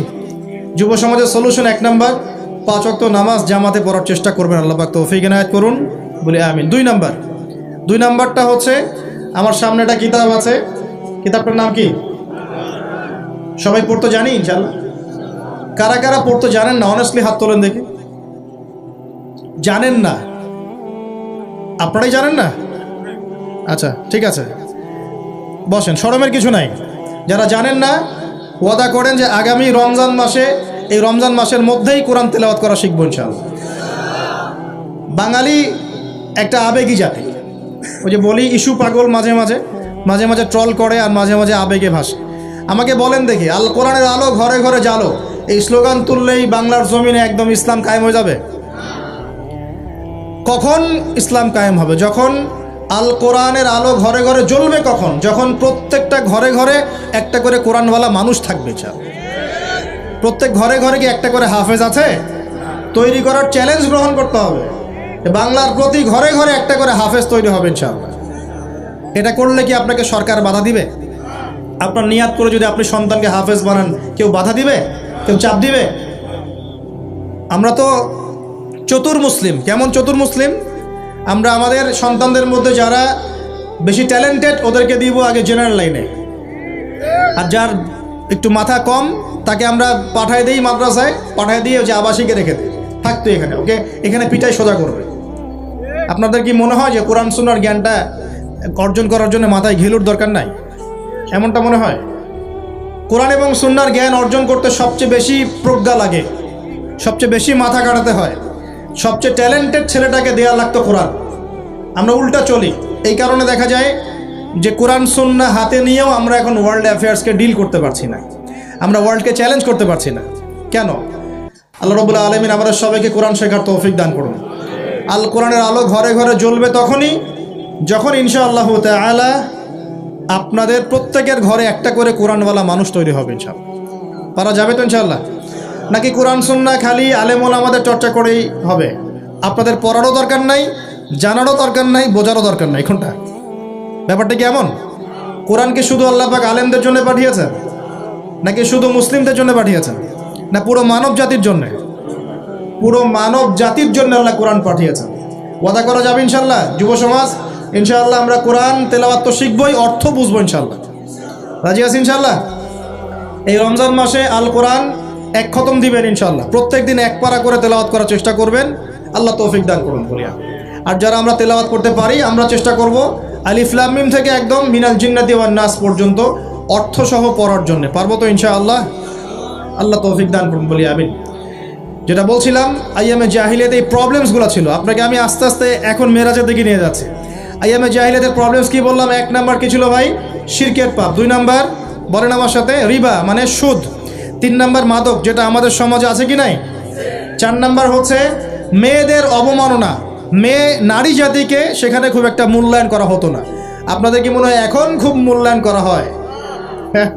যুব সমাজের সলিউশন 1 নাম্বার, 5 ওয়াক্ত নামাজ জামাতে পড়ার চেষ্টা করবেন। আল্লাহ পাক তৌফিক ইনায়াত করুন, বলে আমিন। 2 নাম্বারটা হচ্ছে, আমার সামনে একটা কিতাব আছে, কিতাবটার নাম কি? সবাই পড়তে জানি ইনশাআল্লাহ? কারা কারা পড়তে জানেন না অনেস্টলি হাত তোলেন দেখি। জানেন না? আপনারাই জানেন না? আচ্ছা ঠিক আছে, বসেন, শরমের কিছু নাই। যারা জানেন না ওয়াদা করেন যে আগামী রমজান মাসে, এই রমজান মাসের মধ্যেই কোরআন তেলাওয়াত করা শিখবো ইনশাআল্লাহ। বাঙালি একটা আবেগী জাতি। ওই যে বলি ইস্যু পাগল, মাঝে মাঝে ট্রল করে আর মাঝে মাঝে আবেগে ভাসে। আমাকে বলেন দেখি, আল কোরআনের আলো ঘরে ঘরে জ্বালো, এই স্লোগান তুললেই বাংলার জমিনে একদম ইসলাম কায়েম হয়ে যাবে? কখন ইসলাম কায়েম হবে? যখন আল কোরআনের আলো ঘরে ঘরে জ্বলবে। কখন? যখন প্রত্যেকটা ঘরে ঘরে একটা করে কোরআনওয়ালা মানুষ থাকবে। প্রত্যেক ঘরে ঘরে কি একটা করে হাফেজ আছে? তৈরি করার চ্যালেঞ্জ গ্রহণ করতে হবে। বাংলার প্রতি ঘরে ঘরে একটা করে হাফেজ তৈরি হবে ইনশাআল্লাহ। এটা করলে কি আপনাকে সরকার বাধা দিবে? আপনার নিয়াত করে যদি আপনি সন্তানকে হাফেজ বানান, কেউ বাধা দিবে? কেউ চাপ দিবে? আমরা তো চতুর মুসলিম। কেমন চতুর মুসলিম? আমরা আমাদের সন্তানদের মধ্যে যারা বেশি ট্যালেন্টেড ওদেরকে দিব আগে জেনারেল লাইনে, আর যার একটু মাথা কম তাকে আমরা পাঠায় দিই মাদ্রাসায়, পাঠায় দিয়ে যে আবাসিকে রেখে দিই, থাকতো এখানে, ওকে এখানে পিটাই সোজা করবে। আপনাদের কি মনে হয় যে কোরআন সুন্নাহর জ্ঞানটা অর্জন করার জন্য মাথায় ঘিলুর দরকার নাই? এমনটা মনে হয়? কোরআন এবং সুন্নাহর জ্ঞান অর্জন করতে সবচেয়ে বেশি প্রজ্ঞা লাগে, সবচেয়ে বেশি মাথা কাটাতে হয়। সবচেয়ে ট্যালেন্টেড ছেলেটাকে দেয়া লাগতো কোরআন। আমরা উল্টা চলি। এই কারণে দেখা যায় যে কোরআন সুন্নাহ হাতে নিয়েও আমরা এখন ওয়ার্ল্ড অ্যাফেয়ার্সকে ডিল করতে পারছি না, আমরা ওয়ার্ল্ডকে চ্যালেঞ্জ করতে পারছি না। কেন? আল্লাহ রাব্বুল আলামিন আমাদের সবাইকে কোরআন শেখার তৌফিক দান করুন। আল কোরআনের আলো ঘরে ঘরে জ্বলবে তখনই যখন ইনশাআল্লাহ তাআলা আপনাদের প্রত্যেকের ঘরে একটা করে কোরআনওয়ালা মানুষ তৈরি হবে ইনশাআল্লাহ। পারা যাবে তো ইনশাআল্লাহ? নাকি কোরআন সুন্নাহ খালি আলেম ওলামাদের চর্চা করেই হবে? আপনাদের পড়ারও দরকার নাই, জানারও দরকার নাই, বোঝারও দরকার নাই। কোনটা? ব্যাপারটা কি এমন? কোরআনকে শুধু আল্লাহ পাক আলেমদের জন্য পাঠিয়েছেন, নাকি শুধু মুসলিমদের জন্য পাঠিয়েছেন, না পুরো মানব জাতির জন্য? পুরো মানব জাতির জন্য আল্লাহ কোরআন পাঠিয়েছেন। ওয়াদা করা যাবে ইনশাল্লাহ যুব সমাজ? ইনশাআল্লাহ আমরা কোরআন তেলাওয়াত তো শিখবই, অর্থ বুঝবো ইনশাল্লাহ। রাজি আছি ইনশাল্লাহ? এই রমজান মাসে আল কোরআন এক খতম দিবেন ইনশাল্লাহ। প্রত্যেক দিন এক পারা করে তেলাওয়াত করার চেষ্টা করবেন, আল্লাহ তৌফিক দান করুন বলিয়া। আর যারা আমরা তেলাওয়াত করতে পারি, আমরা চেষ্টা করব আলিফ লাম মিম থেকে একদম মিনাল জিন্নাতি ওয়ান নাস পর্যন্ত অর্থসহ পড়ার জন্য। পারবো তো ইনশাআল্লাহ? আল্লাহ তৌফিক দান করুন বলি আমিন। যেটা বলছিলাম, আইয়ামে জাহিলিয়াতে এই প্রবলেমসগুলো ছিল, আপনাকে আমি আস্তে আস্তে এখন মেরাজের দিকে নিয়ে যাচ্ছি। আইয়ামে জাহিলিয়াতের প্রবলেমস কি বললাম? 1 নাম্বার কি ছিল ভাই? শিরকের পাপ। 2 নাম্বার বলেন আমার সাথে, রিবা মানে সুদ। 3 নাম্বার মাদক, যেটা আমাদের সমাজে আছে কি নাই? 4 নাম্বার হচ্ছে মেয়েদের অবমাননা। মেয়ে নারী জাতিকে সেখানে খুব একটা মূল্যায়ন করা হতো না। আপনাদের কি মনে হয় এখন খুব মূল্যায়ন করা হয়? হ্যাঁ,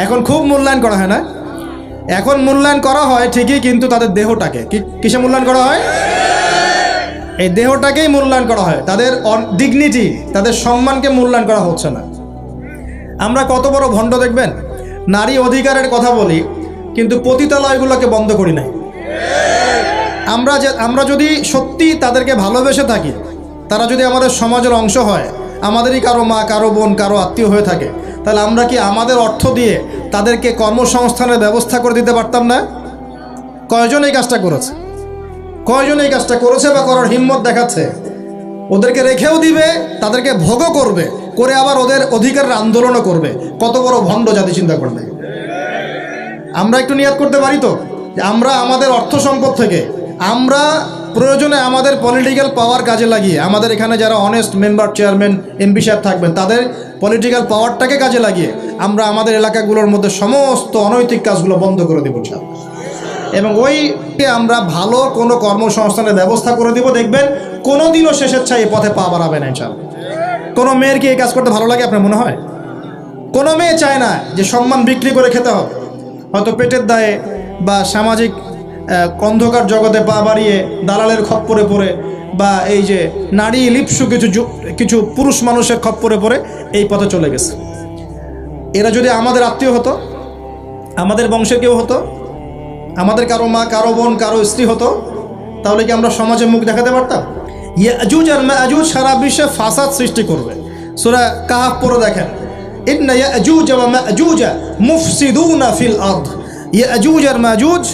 এখন খুব মূল্যায়ন করা হয় না? এখন মূল্যায়ন করা হয় ঠিকই, কিন্তু তাদের দেহটাকে কিসে মূল্যায়ন করা হয়? এই দেহটাকেই মূল্যায়ন করা হয়, তাদের ডিগনিটি, তাদের সম্মানকে মূল্যায়ন করা হচ্ছে না। আমরা কত বড় ভণ্ড দেখবেন, নারী অধিকারের কথা বলি কিন্তু পতিতালয়গুলোকে বন্ধ করি নাই। আমরা যদি সত্যি তাদেরকে ভালোবেসে থাকি, তারা যদি আমাদের সমাজের অংশ হয়, আমাদেরই কারো মা, কারো বোন, কারো আত্মীয় হয়ে থাকে, তাহলে আমরা কি আমাদের অর্থ দিয়ে তাদেরকে কর্মসংস্থানের ব্যবস্থা করে দিতে পারতাম না? কয়জন এই কাজটা করেছে? কয়জন এই কাজটা করেছে বা করার হিম্মত দেখাচ্ছে? ওদেরকে রেখেও দিবে, তাদেরকে ভোগও করবে, করে আবার ওদের অধিকারের আন্দোলনও করবে। কত বড় ভণ্ড জাতি, চিন্তা করবে। আমরা একটু নিয়াত করতে পারি তো যে আমরা আমাদের অর্থ সম্পদ থেকে আমরা প্রয়োজনে আমাদের পলিটিক্যাল পাওয়ার কাজে লাগিয়ে, আমাদের এখানে যারা অনেস্ট মেম্বার, চেয়ারম্যান, এমপি সাহেব থাকবেন, তাদের পলিটিক্যাল পাওয়ারটাকে কাজে লাগিয়ে আমরা আমাদের এলাকাগুলোর মধ্যে সমস্ত অনৈতিক কাজগুলো বন্ধ করে দেব ইনশাআল্লাহ। এবং ওইকে আমরা ভালো কোনো কর্মসংস্থানের ব্যবস্থা করে দেব। দেখবেন কোনোদিনও শেষের ছাই পথে পা বাড়াবে না ইনশাআল্লাহ। কোনো মেয়ের কি এই কাজ করতে ভালো লাগে আপনার মনে হয়? কোনো মেয়ে চায় না যে সম্মান বিক্রি করে খেতে হবে, হয়তো পেটের দায়ে বা সামাজিক অন্ধকার জগতে পা বাড়িয়ে দালালের খপ্পরে পড়ে, বা এই যে নারী লিপ্সু কিছু পুরুষ মানুষের খপ্পরে পড়ে এই পথে চলে গেছে। এরা যদি আমাদের আত্মীয় হতো, আমাদের বংশের কেউ হতো, আমাদের কারো মা, কারো বোন, কারো স্ত্রী হতো, তাহলে কি আমরা সমাজে মুখ দেখাতে পারতাম? ইয়াজুজ আর মাজুজ সারা বিশ্বে ফাসাদ সৃষ্টি করবে। সূরা কাহফ পড়ে দেখেন, ইন্না ইয়াজুজ ওয়া মাজুজ মুফসিদুনা ফিল আরদ। ইয়াজুজ আর মাজুজ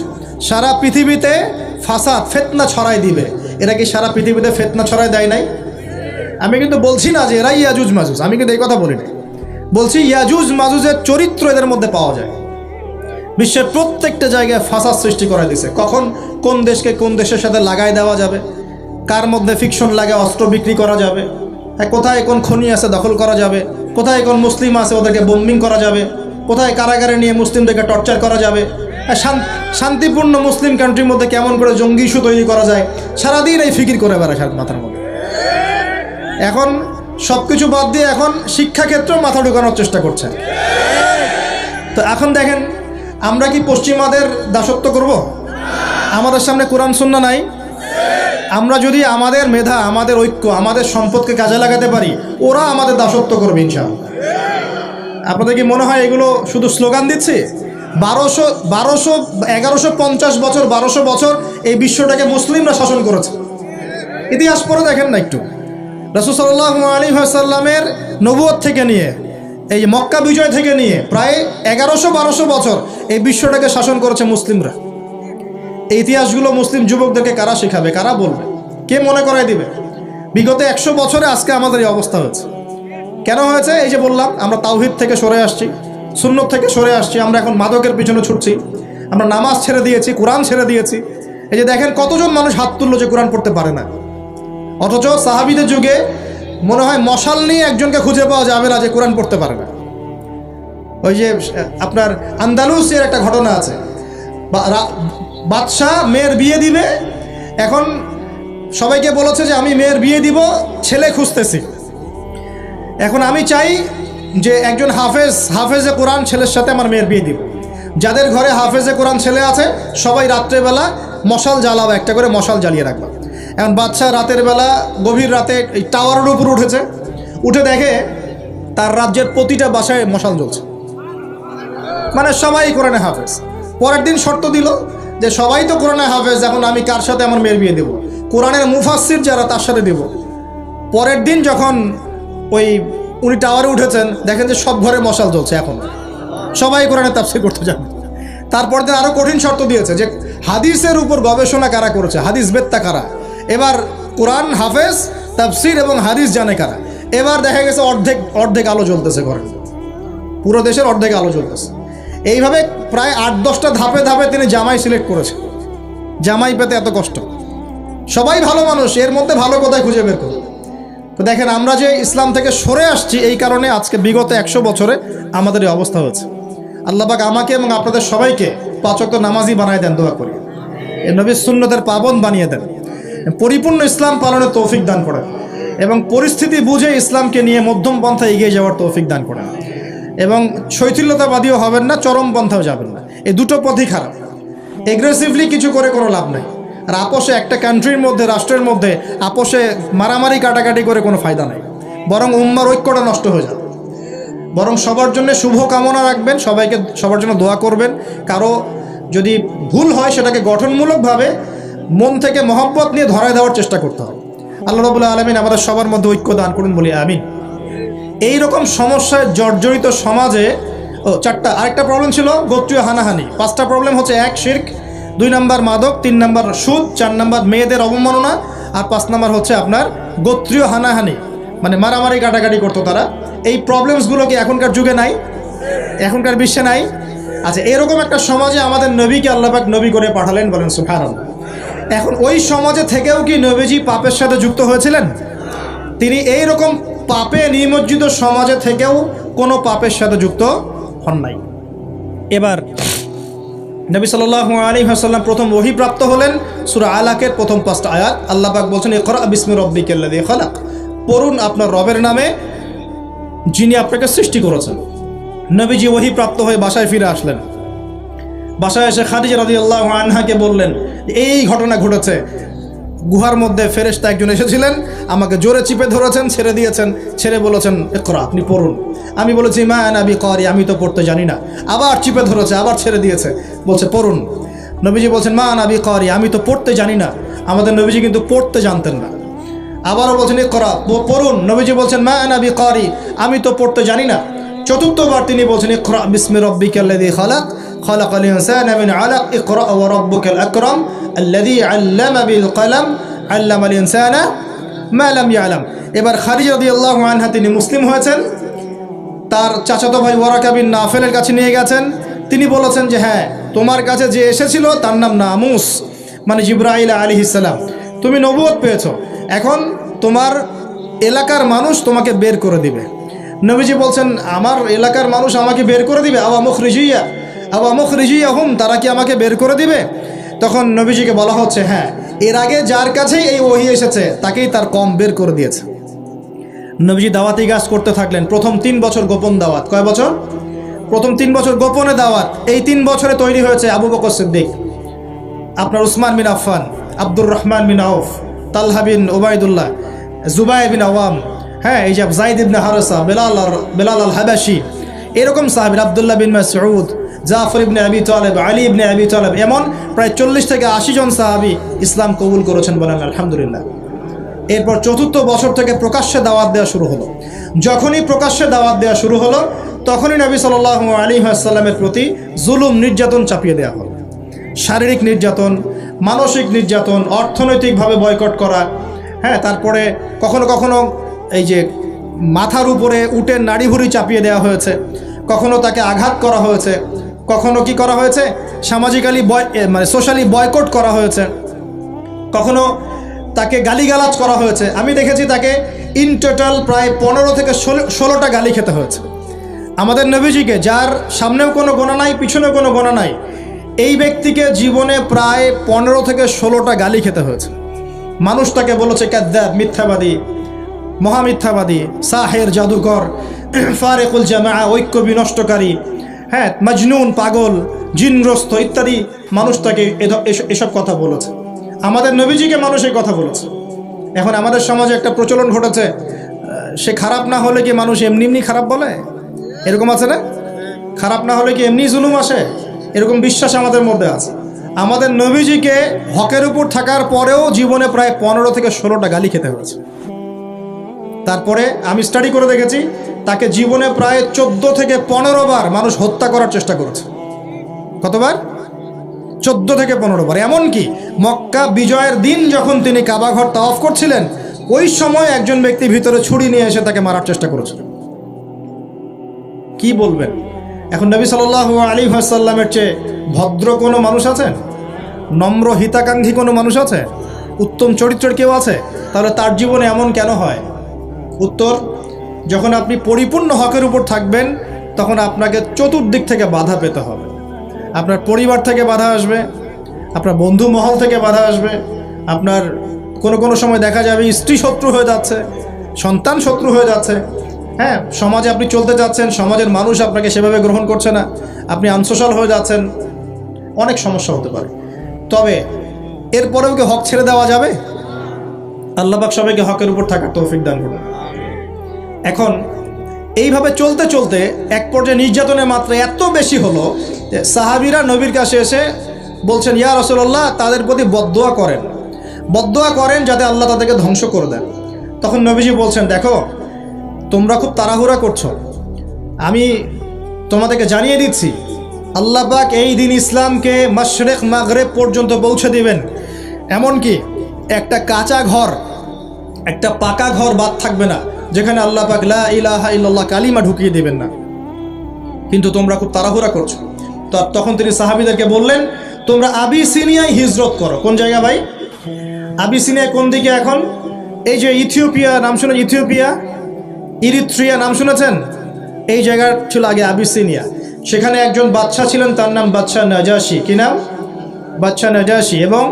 সারা পৃথিবীতে ফাসাদ, ফিতনা ছড়াই দিবে। এরা কি সারা পৃথিবীতে ফিতনা ছড়াই দেয় নাই? আমি কিন্তু বলছি না যে এরাই ইয়াজুজ মাজুজ, আমি কিন্তু এই কথা বলি না। বলছি ইয়াজুজ মাজুজের চরিত্র এদের মধ্যে পাওয়া যায়। বিশ্বের প্রত্যেকটা জায়গায় ফাসাদ সৃষ্টি করে দিছে। কখন কোন দেশকে কোন দেশের সাথে লাগাই দেওয়া যাবে, কার মধ্যে ফিকশন লাগে অস্ত্র বিক্রি করা যাবে, কোথায় কোন খনি আছে দখল করা যাবে, কোথায় কোন মুসলিম আছে ওদেরকে বোম্বিং করা যাবে, কোথায় কারাগারে নিয়ে মুসলিমদেরকে টর্চার করা যাবে, শান্তিপূর্ণ মুসলিম কান্ট্রির মধ্যে কেমন করে জঙ্গি ইস্যু তৈরি করা যায়, সারাদিন এই ফিকির করে বেড়ায় মাথার মধ্যে। এখন সব কিছু বাদ দিয়ে এখন শিক্ষাক্ষেত্রেও মাথা ঢুকানোর চেষ্টা করছে। তো এখন দেখেন, আমরা কি পশ্চিমাদের দাসত্ব করব? আমাদের সামনে কোরআন সুন্নাহ নাই। আমরা যদি আমাদের মেধা, আমাদের ঐক্য, আমাদের সম্পদকে কাজে লাগাতে পারি, ওরা আমাদের দাসত্ব করবে ইনশাআল্লাহ। আপনাদের কি মনে হয় এগুলো শুধু স্লোগান দিচ্ছে? 1150 বছর, 1200 বছর এই বিশ্বটাকে মুসলিমরা শাসন করেছে। ইতিহাস পড়ে দেখেন না একটু। রাসূল সাল্লাল্লাহু আলাইহি ওয়াসাল্লামের নবুয়ত থেকে নিয়ে, এই মক্কা বিজয় থেকে নিয়ে প্রায় 1100-1200 বছর এই বিশ্বটাকে শাসন করেছে মুসলিমরা। এই ইতিহাসগুলো মুসলিম যুবকদেরকে কারা শেখাবে, কারা বলবে, কে মনে করাই দিবে? বিগত 100 বছরে আজকে আমাদের এই অবস্থা হয়েছে। কেন হয়েছে? এই যে বললাম, আমরা তাওহীদ থেকে সরে আসছি, সুন্নত থেকে সরে আসছি, আমরা এখন মাদকের পিছনে ছুটছি, আমরা নামাজ ছেড়ে দিয়েছি, কোরআন ছেড়ে দিয়েছি। এই যে দেখেন কতজন মানুষ হাত তুললো যে কোরআন পড়তে পারে না, অথচ সাহাবীদের যুগে মনে হয় মশাল নিয়ে একজনকে খুঁজে পাওয়া যাবে না যে কোরআন পড়তে পারে না। ওই যে আপনার আন্দালুসের একটা ঘটনা আছে, বাদশাহ মেয়ের বিয়ে দিবে, এখন সবাইকে বলেছে যে আমি মেয়ের বিয়ে দিব, ছেলে খুঁজতেছি। এখন আমি চাই যে একজন হাফেজে কোরআন ছেলের সাথে আমার মেয়ের বিয়ে দিব। যাদের ঘরে হাফেজে কোরআন ছেলে আছে সবাই রাত্রেবেলা মশাল জ্বালাবে, একটা করে মশাল জ্বালিয়ে রাখবা। এখন বাচ্চা রাতের বেলা গভীর রাতে এই টাওয়ারের উপর উঠেছে, উঠে দেখে তার রাজ্যের প্রতিটা বাসায় মশাল জ্বলছে, মানে সবাই কোরআনে হাফেজ। পরের দিন শর্ত দিল যে সবাই তো কোরআনে হাফেজ, এখন আমি কার সাথে আমার মেয়ের বিয়ে দেবো? কোরআনের মুফাসসির যারা তার সাথে দেব। পরের দিন যখন উনি টাওয়ারে উঠেছেন, দেখেন যে সব ঘরে মশাল জ্বলছে, এখন সবাই কোরআনে তাফসীর করতে যাবে। তারপর দিন আরও কঠিন শর্ত দিয়েছে যে হাদিসের উপর গবেষণা কারা করেছে, হাদিস বেত্তা কারা, এবার কোরআন হাফেজ, তাফসীর এবং হাদিস জানে কারা। এবার দেখা গেছে অর্ধেক আলো জ্বলতেছে ঘরে, পুরো দেশের অর্ধেক আলো জ্বলতেছে। এইভাবে প্রায় 8-10টা ধাপে ধাপে তিনি জামাই সিলেক্ট করেছেন। জামাই পেতে এত কষ্ট, সবাই ভালো মানুষ, এর মধ্যে ভালো কোথায় খুঁজে বের করুন। তো দেখেন আমরা যে ইসলাম থেকে সরে আসছি, এই কারণে আজকে বিগত 100 বছরে আমাদের এই অবস্থা হয়েছে। আল্লাহ পাক আমাকে এবং আপনাদের সবাইকে 5 ওয়াক্ত নামাজি বানায় দেন, দোয়া করি। এই নবীর সুন্নতের পাবন বানিয়ে দেন, পরিপূর্ণ ইসলাম পালনের তৌফিক দান করেন এবং পরিস্থিতি বুঝে ইসলামকে নিয়ে মধ্যম পন্থা এগিয়ে যাওয়ার তৌফিক দান করেন এবং শৈথিল্যতাবাদীও হবেন না, চরম পন্থাও যাবেন না। এই দুটো পথই খারাপ। এগ্রেসিভলি কিছু করে কোনো লাভ নাই। আর আপোষে একটা কান্ট্রির মধ্যে, রাষ্ট্রের মধ্যে আপোষে মারামারি কাটাকাটি করে কোনো ফায়দা নাই, বরং উম্মার ঐক্যটা নষ্ট হয়ে যাবে। বরং সবার জন্য শুভ কামনা রাখবেন, সবার জন্য দোয়া করবেন। কারো যদি ভুল হয় সেটাকে গঠনমূলকভাবে মন থেকে মহব্বত নিয়ে ধরায় দেওয়ার চেষ্টা করতে হবে। আল্লাহ রাব্বুল আলামিন আমাদের সবার মধ্যে ঐক্য দান করুন, বলি আমিন। এইরকম সমস্যায় জর্জরিত সমাজে 4টা, আরেকটা প্রবলেম ছিল গোত্রীয় হানাহানি। 5টা প্রবলেম হচ্ছে: 1 শিরক, 2 নম্বর মাদক, 3 নম্বর সুদ, 4 নম্বর মেয়েদের অবমাননা, আর 5 নম্বর হচ্ছে আপনার গোত্রীয় হানাহানি, মানে মারামারি কাটাকাটি করতো তারা। এই প্রবলেমসগুলো কি এখনকার যুগে নাই? এখনকার বিশ্বে নাই? আচ্ছা, এরকম একটা সমাজে আমাদের নবীকে আল্লাহ পাক নবী করে পাঠালেন, বলেন সুবহানাল্লাহ। এখন ওই সমাজে থেকেও কি নবীজি পাপের সাথে যুক্ত হয়েছিলেন? তিনি এইরকম পাপে নিমজ্জিত সমাজে থেকেও কোনো পাপের সাথে যুক্ত হন নাই। এবার নবী সাল্লাল্লাহু আলাইহি ওয়াসাল্লাম প্রথম ওহী প্রাপ্ত হলেন সূরা আলাকের প্রথম 5টা আয়াত। আল্লাহ পাক বলছেন, ইকরা বিসমি রাব্বিকাল্লাযী খালাক, পড়ুন আপনার রবের নামে যিনি আপনাকে সৃষ্টি করেছেন। নবীজি ওহী প্রাপ্ত হয়ে বাসায় ফিরে আসলেন। বাসায় এসে খাদিজা রাদিয়াল্লাহু আনহাকে বললেন, এই ঘটনা ঘটেছে, গুহার মধ্যে ফেরেশতা একজন এসেছিলেন, আমাকে জোরে চিপে ধরেছেন, ছেড়ে দিয়েছেন, ছেড়ে বলেছেন ইকরা, আপনি পড়ুন। আমি বলেছি মা আনা বিকারি, আমি তো পড়তে জানি না। আবার চিপে ধরেছে, আবার ছেড়ে দিয়েছে, বলছে পড়ুন। নবীজি বলছেন মা আনা বিকারি, আমি তো পড়তে জানি না। আমাদের নবীজি কিন্তু পড়তে জানতেন না। আবারও বলছেন ইকরা, পড়ুন। নবীজি বলছেন মা আনা বিকারি, আমি তো পড়তে জানি না। চতুর্থবার তিনি বলছেন ইকরা বিসমি রাব্বিকাল্লাযী খালাক, খালাকাল ইনসানা মিন আলাক, ইকরা ওয়া রাব্বুকাল আকরাম আল্লাযী আল্লামা বিল কলম আল্লামাল ইনসানা মা লাম ইয়ালাম। এবার খাদিজা রাদিয়াল্লাহু আনহা তিনি মুসলিম হয়েছেন। তার চাচাতো ভাই ওয়ারাকা বিন নাফেলের কাছে নিয়ে গেছেন। তিনি বলেছেন যে হ্যাঁ, তোমার কাছে যে এসেছিল তার নাম নামুস, মানে জিবরাইল আলাইহিস সালাম। তুমি নবুয়ত পেয়েছো, এখন তোমার এলাকার মানুষ তোমাকে বের করে দিবে। নবীজি বলছেন আমার এলাকার মানুষ আমাকে বের করে দিবে? আওয়া মুখরিজিয়া হুম, তারা কি আমাকে বের করে দিবে? তখন নবীজিকে বলা হচ্ছে হ্যাঁ, এর আগে যার কাছেই এই ওহী এসেছে তাকেই তার কম বের করে দিয়েছে। নবীজি দাওয়াতি কাজ করতে থাকলেন। প্রথম 3 বছর গোপন দাওয়াত। কয় বছর? প্রথম 3 বছর গোপনে দাওয়াত। এই 3 বছরে তৈরি হয়েছে আবু বকর সিদ্দিক, আপনার উসমান বিন আফফান, আব্দুর রহমান বিন আউফ, তালহা বিন উবাইদুল্লাহ, জুবাইর বিন আওয়াম, হ্যাঁ, এই যে যায়েদ ইবনে হারেসা, বেলাল আল হাবাশি, এরকম সাহাবী, আব্দুল্লাহ বিন মাসউদ, জাফর ইবনে আবি তালেব, আলী ইবনে আবি তালেব, এমন প্রায় 40 থেকে 80 জন সাহাবী ইসলাম কবুল করেছেন, বলেন আলহামদুলিল্লাহ। এরপর 4র্থ বছর থেকে প্রকাশ্যে দাওয়াত দেওয়া শুরু হলো। যখনই প্রকাশ্যে দাওয়াত দেওয়া শুরু হলো, তখনই নবী সাল্লাল্লাহু আলাইহি ওয়াসাল্লামের প্রতি জুলুম, নির্যাতন চাপিয়ে দেওয়া হলো। শারীরিক নির্যাতন, মানসিক নির্যাতন, অর্থনৈতিকভাবে বয়কট করা, হ্যাঁ, তারপরে কখনো কখনো এই যে মাথার উপরে উটের নাড়িভুড়ি চাপিয়ে দেওয়া হয়েছে, কখনো তাকে আঘাত করা হয়েছে, কখনো কি করা হয়েছে, সামাজিক্যালি মানে সোশ্যালি বয়কট করা হয়েছে, কখনো তাকে গালিগালাজ করা হয়েছে। আমি দেখেছি তাকে ইন টোটাল প্রায় 15 থেকে 16টা গালি খেতে হয়েছে। আমাদের নবীজিকে, যার সামনেও কোনো গোনা নাই, পিছনেও কোনো গোনা নাই, এই ব্যক্তিকে জীবনে প্রায় 15 থেকে 16টা গালি খেতে হয়েছে। মানুষ তাকে বলেছে কাযযাব, মিথ্যাবাদী, মহামিথ্যাবাদী, সাহের, জাদুকর, ফারিকুল জামাআ, ঐক্য বিনষ্টকারী, হ্যাঁ, মজনুন, পাগল, জিনগ্রস্ত ইত্যাদি মানুষ তাকে এসব কথা বলেছে। আমাদের নবীজিকে মানুষ এই কথা বলেছে। এখন আমাদের সমাজে একটা প্রচলন ঘটেছে, সে খারাপ না হলে কি মানুষ এমনি এমনি খারাপ বলে, এরকম আছে না? খারাপ না হলে কি এমনি জুলুম আসে, এরকম বিশ্বাস আমাদের মধ্যে আছে। আমাদের নবীজিকে হকের উপর থাকার পরেও জীবনে প্রায় 15 থেকে 16টা গালি খেতে হয়েছে। তারপরে আমি স্টাডি করে দেখেছি, তাকে জীবনে প্রায় 14 থেকে 15 বার মানুষ হত্যা করার চেষ্টা করেছে। কতবার? 14 থেকে 15 বার। এমনকি মক্কা বিজয়ের দিন যখন তিনি কাবা ঘর তাওয়াফ করছিলেন, ওই সময় একজন ব্যক্তি ভিতরে ছুরি নিয়ে এসে তাকে মারার চেষ্টা করেছিল। কি বলবেন? এখন নবী সাল্লাল্লাহু আলাইহি ওয়াসাল্লামের চেয়ে ভদ্র কোনো মানুষ আছেন? নম্র হিতাকাঙ্ক্ষী কোনো মানুষ আছে? উত্তম চরিত্রের কেউ আছে? তাহলে তার জীবনে এমন কেন হয়? উত্তর, যখন আপনি পরিপূর্ণ হকের উপর থাকবেন তখন আপনাকে চতুর্দিক থেকে বাধা পেতে হবে। আপনার পরিবার থেকে বাধা আসবে, আপনার বন্ধু মহল থেকে বাধা আসবে, আপনার কোনো সময় দেখা যাবে স্ত্রী শত্রু হয়ে যাচ্ছে, সন্তান শত্রু হয়ে যাচ্ছে। হ্যাঁ, সমাজে আপনি চলতে যাচ্ছেন, সমাজের মানুষ আপনাকে সেভাবে গ্রহণ করছে না, আপনি আনসোশাল হয়ে যাচ্ছেন, অনেক সমস্যা হতে পারে। তবে এরপরেও কি হক ছেড়ে দেওয়া যাবে? আল্লাহ পাক সবাইকে হকের উপর থাকার তৌফিক দান করুন। এখন এইভাবে চলতে চলতে এক পর্যায়ে নির্যাতনের মাত্রা এত বেশি হলো যে সাহাবীরা নবীর কাছে এসে বলছেন, ইয়া রাসূলুল্লাহ, তাদের প্রতি বদদোয়া করেন যাতে আল্লাহ তাদেরকে ধ্বংস করে দেন। তখন নবীজি বলছেন, দেখো তোমরা খুব তাড়াহুড়া করছো, আমি তোমাদেরকে জানিয়ে দিচ্ছি আল্লাহ পাক এই দিন ইসলামকে মাশরিক মাগরিব পর্যন্ত পৌঁছে দিবেন। এমনকি একটা কাঁচা ঘর, একটা পাকা ঘর বাদ থাকবে না যেখানে আল্লাহ পাক লা ইলাহা ইল্লাল্লাহ কালিমা ঢুকিয়ে দেবেন না। কিন্তু তোমরা খুব তাড়াহুড়া করছো। তো তখন তিনি সাহাবীদেরকে বললেন, তোমরা আবিসিনিয়ায় হিজরত করো। কোন জায়গা ভাই? আবিসিনিয়া কোন দিকে এখন? এই যে ইথিওপিয়া নাম শুনে, ইথিওপিয়া, ইরিত্রিয়া নাম শুনেছেন? এই জায়গা ছিল আগে আবিসিনিয়া। সেখানে একজন বাদশা ছিলেন, তার নাম বাদশা নাজাশি। কি নাম? বাদশা নাজাশি। এবং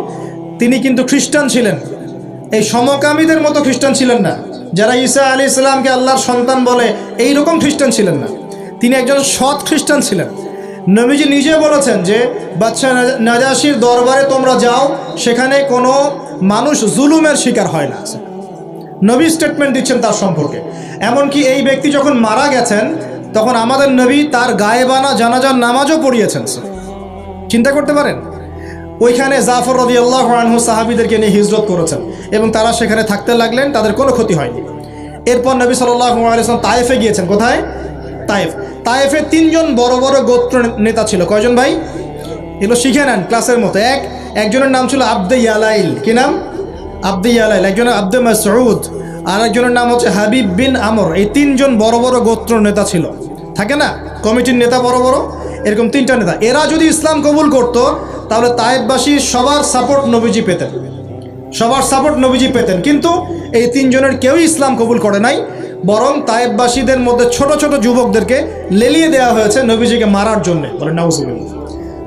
তিনি কিন্তু খ্রিস্টান ছিলেন। এই সমকামীদের মতো খ্রিস্টান ছিলেন না, যারা ঈসা আলাইহিস সালামকে আল্লাহর সন্তান বলে এই রকম খ্রিস্টান ছিলেন না। তিনি একজন সৎ খ্রিস্টান ছিলেন। নবীজি নিজে বলেছেন যে বাদশা নাজাশির দরবারে তোমরা যাও, সেখানে কোনো মানুষ জুলুমের শিকার হয় না। নবী স্টেটমেন্ট দিচ্ছেন তার সম্পর্কে। এমনকি এই ব্যক্তি যখন মারা গেছেন তখন আমাদের নবী তার গায়েবানা জানাজার নামাজও পড়িয়েছেন। চিন্তা করতে পারেন, ওইখানে জাফর রাদিয়াল্লাহু আনহু সাহাবীদেরকে নিয়ে হিজরত করেছেন এবং তারা সেখানে থাকতে লাগলেন, তাদের কোনো ক্ষতি হয়নি। এরপর নবী সাল্লাল্লাহু আলাইহি ওয়াসাল্লাম তায়েফে গিয়েছেন। কোথায়? তায়েফে 3 জন বড় বড় গোত্র নেতা ছিল। কয়জন ভাই? এগুলো শিখে নেন ক্লাসের মতো। একজনের নাম ছিল আব্দে ইয়ালাইল। কি নাম? আব্দে ইয়ালাইল। একজনের আব্দে মাসউদ, আর একজনের নাম হচ্ছে হাবিব বিন আমর। এই 3 জন বড় বড় গোত্র নেতা ছিল। থাকে না কমিটির নেতা বড় বড়, এরকম 3টা নেতা। এরা যদি ইসলাম কবুল করতো তাহলে তায়েফবাসী সবার সাপোর্ট নবীজি পেতেন। কিন্তু এই 3 জনের কেউই ইসলাম কবুল করে নাই, বরং তায়েফবাসীদের মধ্যে ছোট ছোট যুবকদেরকে লেলিয়ে দেওয়া হয়েছে নবীজিকে মারার জন্য। বলে নাউজুবিল্লাহ।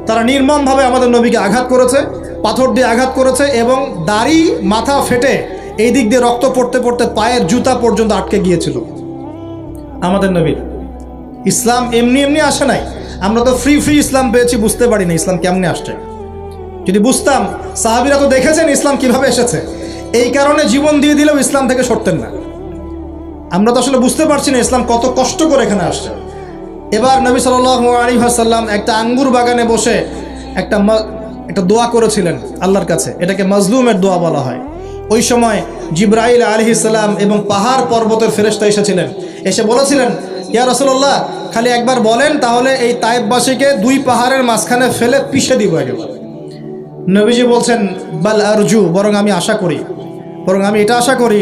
তারা নির্মমভাবে আমাদের নবীকে আঘাত করেছে, পাথর দিয়ে আঘাত করেছে এবং দাড়ি মাথা ফেটে এই দিক দিয়ে রক্ত পড়তে পড়তে পায়ের জুতা পর্যন্ত আটকে গিয়েছিল। আমাদের নবীর ইসলাম এমনি এমনি আসে নাই। আমরা তো ফ্রি ইসলাম পেয়েছি, বুঝতে পারি না ইসলাম কেমনে আসছে। যদি বুঝতাম, সাহাবীরা তো দেখেছেন ইসলাম কিভাবে এসেছে, এই কারণে জীবন দিয়ে দিলেও ইসলাম থেকে সরতেন না। আমরা তো আসলে বুঝতে পারছি না ইসলাম কত কষ্ট করে এখানে আসছে। এবার নবী সাল্লাল্লাহু আলাইহি ওয়াসাল্লাম একটা আঙ্গুর বাগানে বসে একটা দোয়া করেছিলেন আল্লাহর কাছে। এটাকে মাজলুমের দোয়া বলা হয়। ওই সময় জিবরাইল আলাইহিস সালাম এবং পাহাড় পর্বতের ফেরেশতা এসেছিলেন, এসে বলেছিলেন, ইয়া রাসূলুল্লাহ, খালি একবার বলেন তাহলে এই তায়েফবাসীকে 2 পাহাড়ের মাঝখানে ফেলে পিষে দিব একেবারে। নবীজি বলছেন, বাল আরজু, বরং আমি এটা আশা করি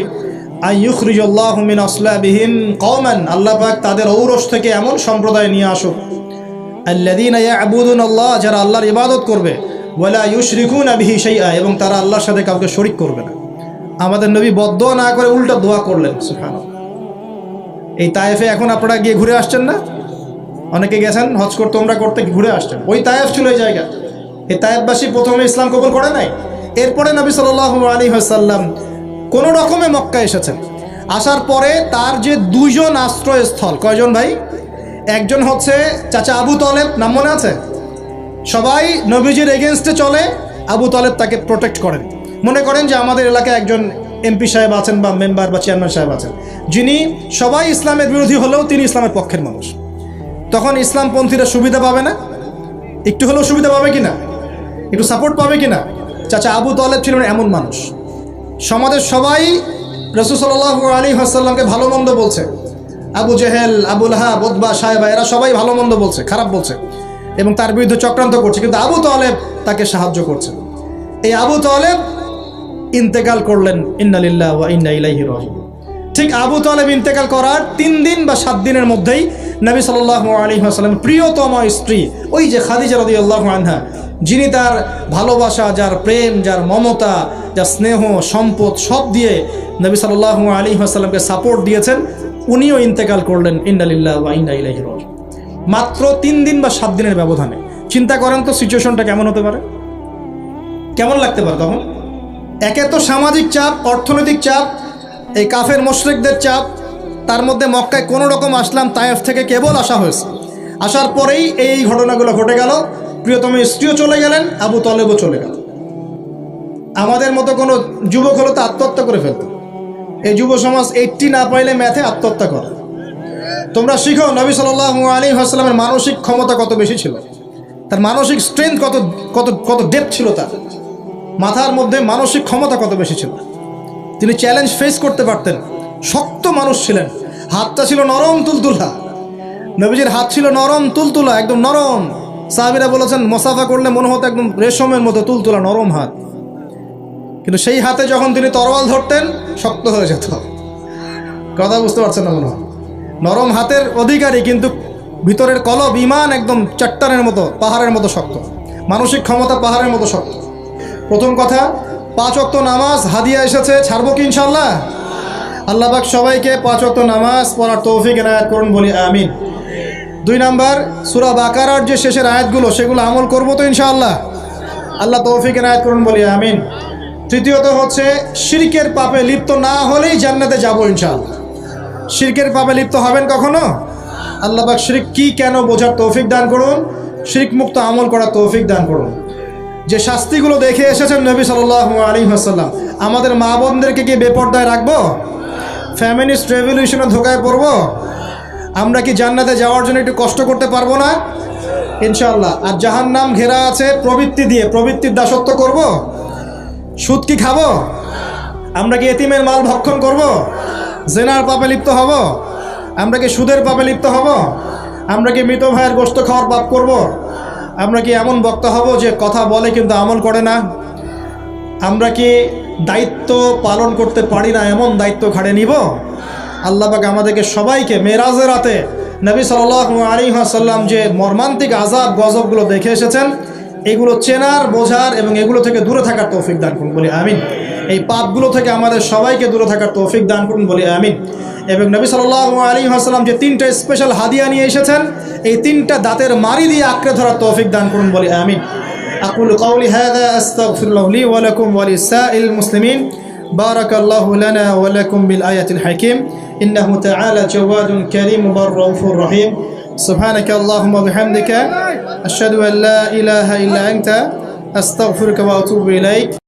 আইয়ুখরিজাল্লাহু মিন আসলাবিহিম কওমান, আল্লাহ পাক তাদের ঔরস থেকে এমন সম্প্রদায় নিয়ে আসুক, আল্লাযীনা ইয়াবুদুনাল্লাহ, যারা আল্লাহর ইবাদত করবে, ওয়ালা ইউশরিকুনা বিহি শাইআ, এবং তারা আল্লাহর সাথে কাউকে শরীক করবে না। আমাদের নবী বদদোয়া না করে উল্টা দোয়া করলেন। সুবহানাল্লাহ। এই তায়েফে এখন আপনারা গিয়ে ঘুরে আসছেন না? অনেকে গেছেন হজ করতে, ওমরা করতে, ঘুরে আসছেন। ওই তায়েফ ছিল এই জায়গা। এই তায়েফবাসী প্রথমে ইসলাম কবুল করে নাই। এরপরে নবী সাল্লাল্লাহু আলাইহি ওয়াসাল্লাম কোনো রকমে মক্কা এসেছেন। আসার পরে তার যে 2 জন আশ্রয়স্থল, কয়জন ভাই? একজন হচ্ছে চাচা আবু তলেব, নাম মনে আছে? সবাই নবীজির এগেনস্টে চলে, আবু তলেব তাকে প্রোটেক্ট করেন। মনে করেন যে আমাদের এলাকায় একজন এমপি সাহেব আছেন বা মেম্বার বা চেয়ারম্যান সাহেব আছেন, যিনি সবাই ইসলামের বিরোধী হলেও তিনি ইসলামের পক্ষের মানুষ। তখন ইসলামপন্থীরা সুবিধা পাবে না? একটু হলেও সুবিধা পাবে কিনা? একটু সাপোর্ট পাবে কিনা? চাচা আবু তালেব ছিলেন এমন মানুষ, সমাজের সবাই রাসূল সাল্লাল্লাহু আলাইহি ওয়াসাল্লামকে ভালো মন্দ বলছে। আবু জেহেল, আবু লাহাব, উতবা, সায়বা এরা সবাই ভালো মন্দ বলছে, খারাপ বলছে এবং তার বিরুদ্ধে চক্রান্ত করছে, কিন্তু আবু তালেব তাকে সাহায্য করছে। এই আবু তালেব ইন্তেকাল করলেন, ইন্না লিল্লাহি ওয়া ইন্না ইলাইহি রাজিউন। ঠিক আবু তালেব ইন্তেকাল করার 3 দিন বা 7 দিনের মধ্যেই নবী সাল্লাল্লাহু আলাইহি ওয়াসাল্লামের প্রিয়তম স্ত্রী ওই যে খাদিজা রাদিয়াল্লাহু আনহা, যিনি তার ভালোবাসা, যার প্রেম, যার মমতা, যার স্নেহ, সম্পদ সব দিয়ে নবী সাল্লাল্লাহু আলাইহি ওয়াসাল্লামকে সাপোর্ট দিয়েছেন, উনিও ইন্তেকাল করলেন, ইন্না লিল্লাহি ওয়া ইন্না ইলাইহি রাজিউন। মাত্র 3 দিন বা 7 দিনের ব্যবধানে। চিন্তা করেন তো সিচুয়েশনটা কেমন হতে পারে, কেমন লাগতে পারে তখন? একে তো সামাজিক চাপ, অর্থনৈতিক চাপ, এই কাফের মুশরিকদের চাপ, তার মধ্যে মক্কায় কোনো রকম আসলাম, তায়েফ থেকে কেবল আসা হয়েছে। আসার পরেই এই ঘটনাগুলো ঘটে গেল, প্রিয়তম স্ত্রীও চলে গেলেন, আবু তালেবও চলে গেল। আমাদের মতো কোনো যুবক হলো তো আত্মহত্যা করে ফেলত। এই যুব সমাজ 80 না পাইলে ম্যাথে আত্মহত্যা করে। তোমরা শিখো নবী সাল্লাল্লাহু আলাইহি ওয়াসাল্লামের মানসিক ক্ষমতা কত বেশি ছিল, তার মানসিক স্ট্রেংথ কত কত কত ডেপথ ছিল, তার মাথার মধ্যে মানসিক ক্ষমতা কত বেশি ছিল। তিনি চ্যালেঞ্জ ফেস করতে পারতেন, শক্ত মানুষ ছিলেন, হাতটা ছিল নরম তুলতুলা, নবীজির হাত ছিল নরম তুলতুলা, একদম নরম। সাহাবীরা বলেছেন মুসাফা করলে মনে হতো একদম রেশমের মতো তুলতুলা নরম হাত, কিন্তু সেই হাতে যখন তিনি তরোয়াল ধরতেন শক্ত হয়ে যেত। কথা বুঝতে পারছেন না মনে হয়? নরম হাতের অধিকারী, কিন্তু ভিতরের কলব ঈমান একদম চট্টানের মতো, পাহাড়ের মতো শক্ত, মানসিক ক্ষমতা পাহাড়ের মতো শক্ত। প্রথম কথা, 5 ওয়াক্ত নামাজ হাদিয়া এসেছে, ছাড়বো কি ইনশাআল্লাহ? আল্লাহ পাক সবাইকে 5 ওয়াক্ত নামাজ পড়ার তৌফিক এনায়েত করুন, বলি আমিন। 2 নাম্বার, সূরা বাকারার যে শেষের আয়াতগুলো সেগুলো আমল করবো তো ইনশাআল্লাহ? আল্লাহ তৌফিক এনায়েত করুন, বলি আমিন। তৃতীয়ত হচ্ছে শিরকের পাপে লিপ্ত না হলেই জান্নাতে যাবো ইনশাআল্লাহ। শিরকের পাপে লিপ্ত হবেন কখনো? আল্লাহ পাক শিরক কি কেন বোঝার তৌফিক দান করুন, শিরক মুক্ত আমল করার তৌফিক দান করুন। যে শাস্তিগুলো দেখে এসেছেন নবী সাল্লাল্লাহু আলাইহি ওয়াসাল্লাম, আমাদের মা বোনদেরকে কি বেপরদায় রাখবো? ফ্যামিলিস্ট রেভলিউশনে ধোকায় পড়বো? আমরা কি জান্নাতে যাওয়ার জন্য একটু কষ্ট করতে পারবো না? ইনশাআল্লাহ। আর জাহান্নাম ঘেরা আছে প্রবৃত্তি দিয়ে, প্রবৃত্তির দাসত্ব করব? সুদ কি খাবো? আমরা কি এতিমের মাল ভক্ষণ করব? জেনার পাপে লিপ্ত হব? আমরা কি সুদের পাপে লিপ্ত হব? আমরা কি মৃত ভাইয়ের গোশত খাওয়ার পাপ করব? আমরা কি এমন বক্তা হব যে কথা বলে কিন্তু আমল করে না? আমরা কি দায়িত্ব পালন করতে পারি না, এমন দায়িত্ব ঘাড়ে নিব? আল্লাহ পাক আমাদেরকে সবাইকে মেরাজের রাতে নবী সাল্লাল্লাহু আলাইহি ওয়াসাল্লাম যে মর্মান্তিক আযাব গজবগুলো দেখে এসেছেন, এগুলো চেনার, বোঝার এবং এগুলো থেকে দূরে থাকার তৌফিক দান করুন, বলি আমিন। এই পাপগুলো থেকে আমাদের সবাইকে দূরে থাকার তৌফিক দান করুন, বলি আমিন। এবং নবী সাল্লাল্লাহু আলাইহি ওয়াসাল্লাম যে 3টা স্পেশাল হাদিয়া নিয়ে এসেছেন, এই 3টা দাঁতের মারি দিয়ে আঁকড়ে ধরার তৌফিক দান করুন, বলি আমিন। আকুলু কাওলি হাযা আস্তাগফিরুল্লাহ লি ওয়া লাকুম ওয়া লিসাইল মুসলিমিন। বারাকাল্লাহু লানা ওয়া লাকুম বিল আয়াতিল হাকিম। ইন্নাহু তাআলা জাওয়াদুন কারীম বাররাউফুর রহিম। সুবহানাকা আল্লাহুম্মা বিহামদিকা আশহাদু আন লা ইলাহা ইল্লা আনতা আস্তাগফিরুকা ওয়া আতুবু ইলাইক।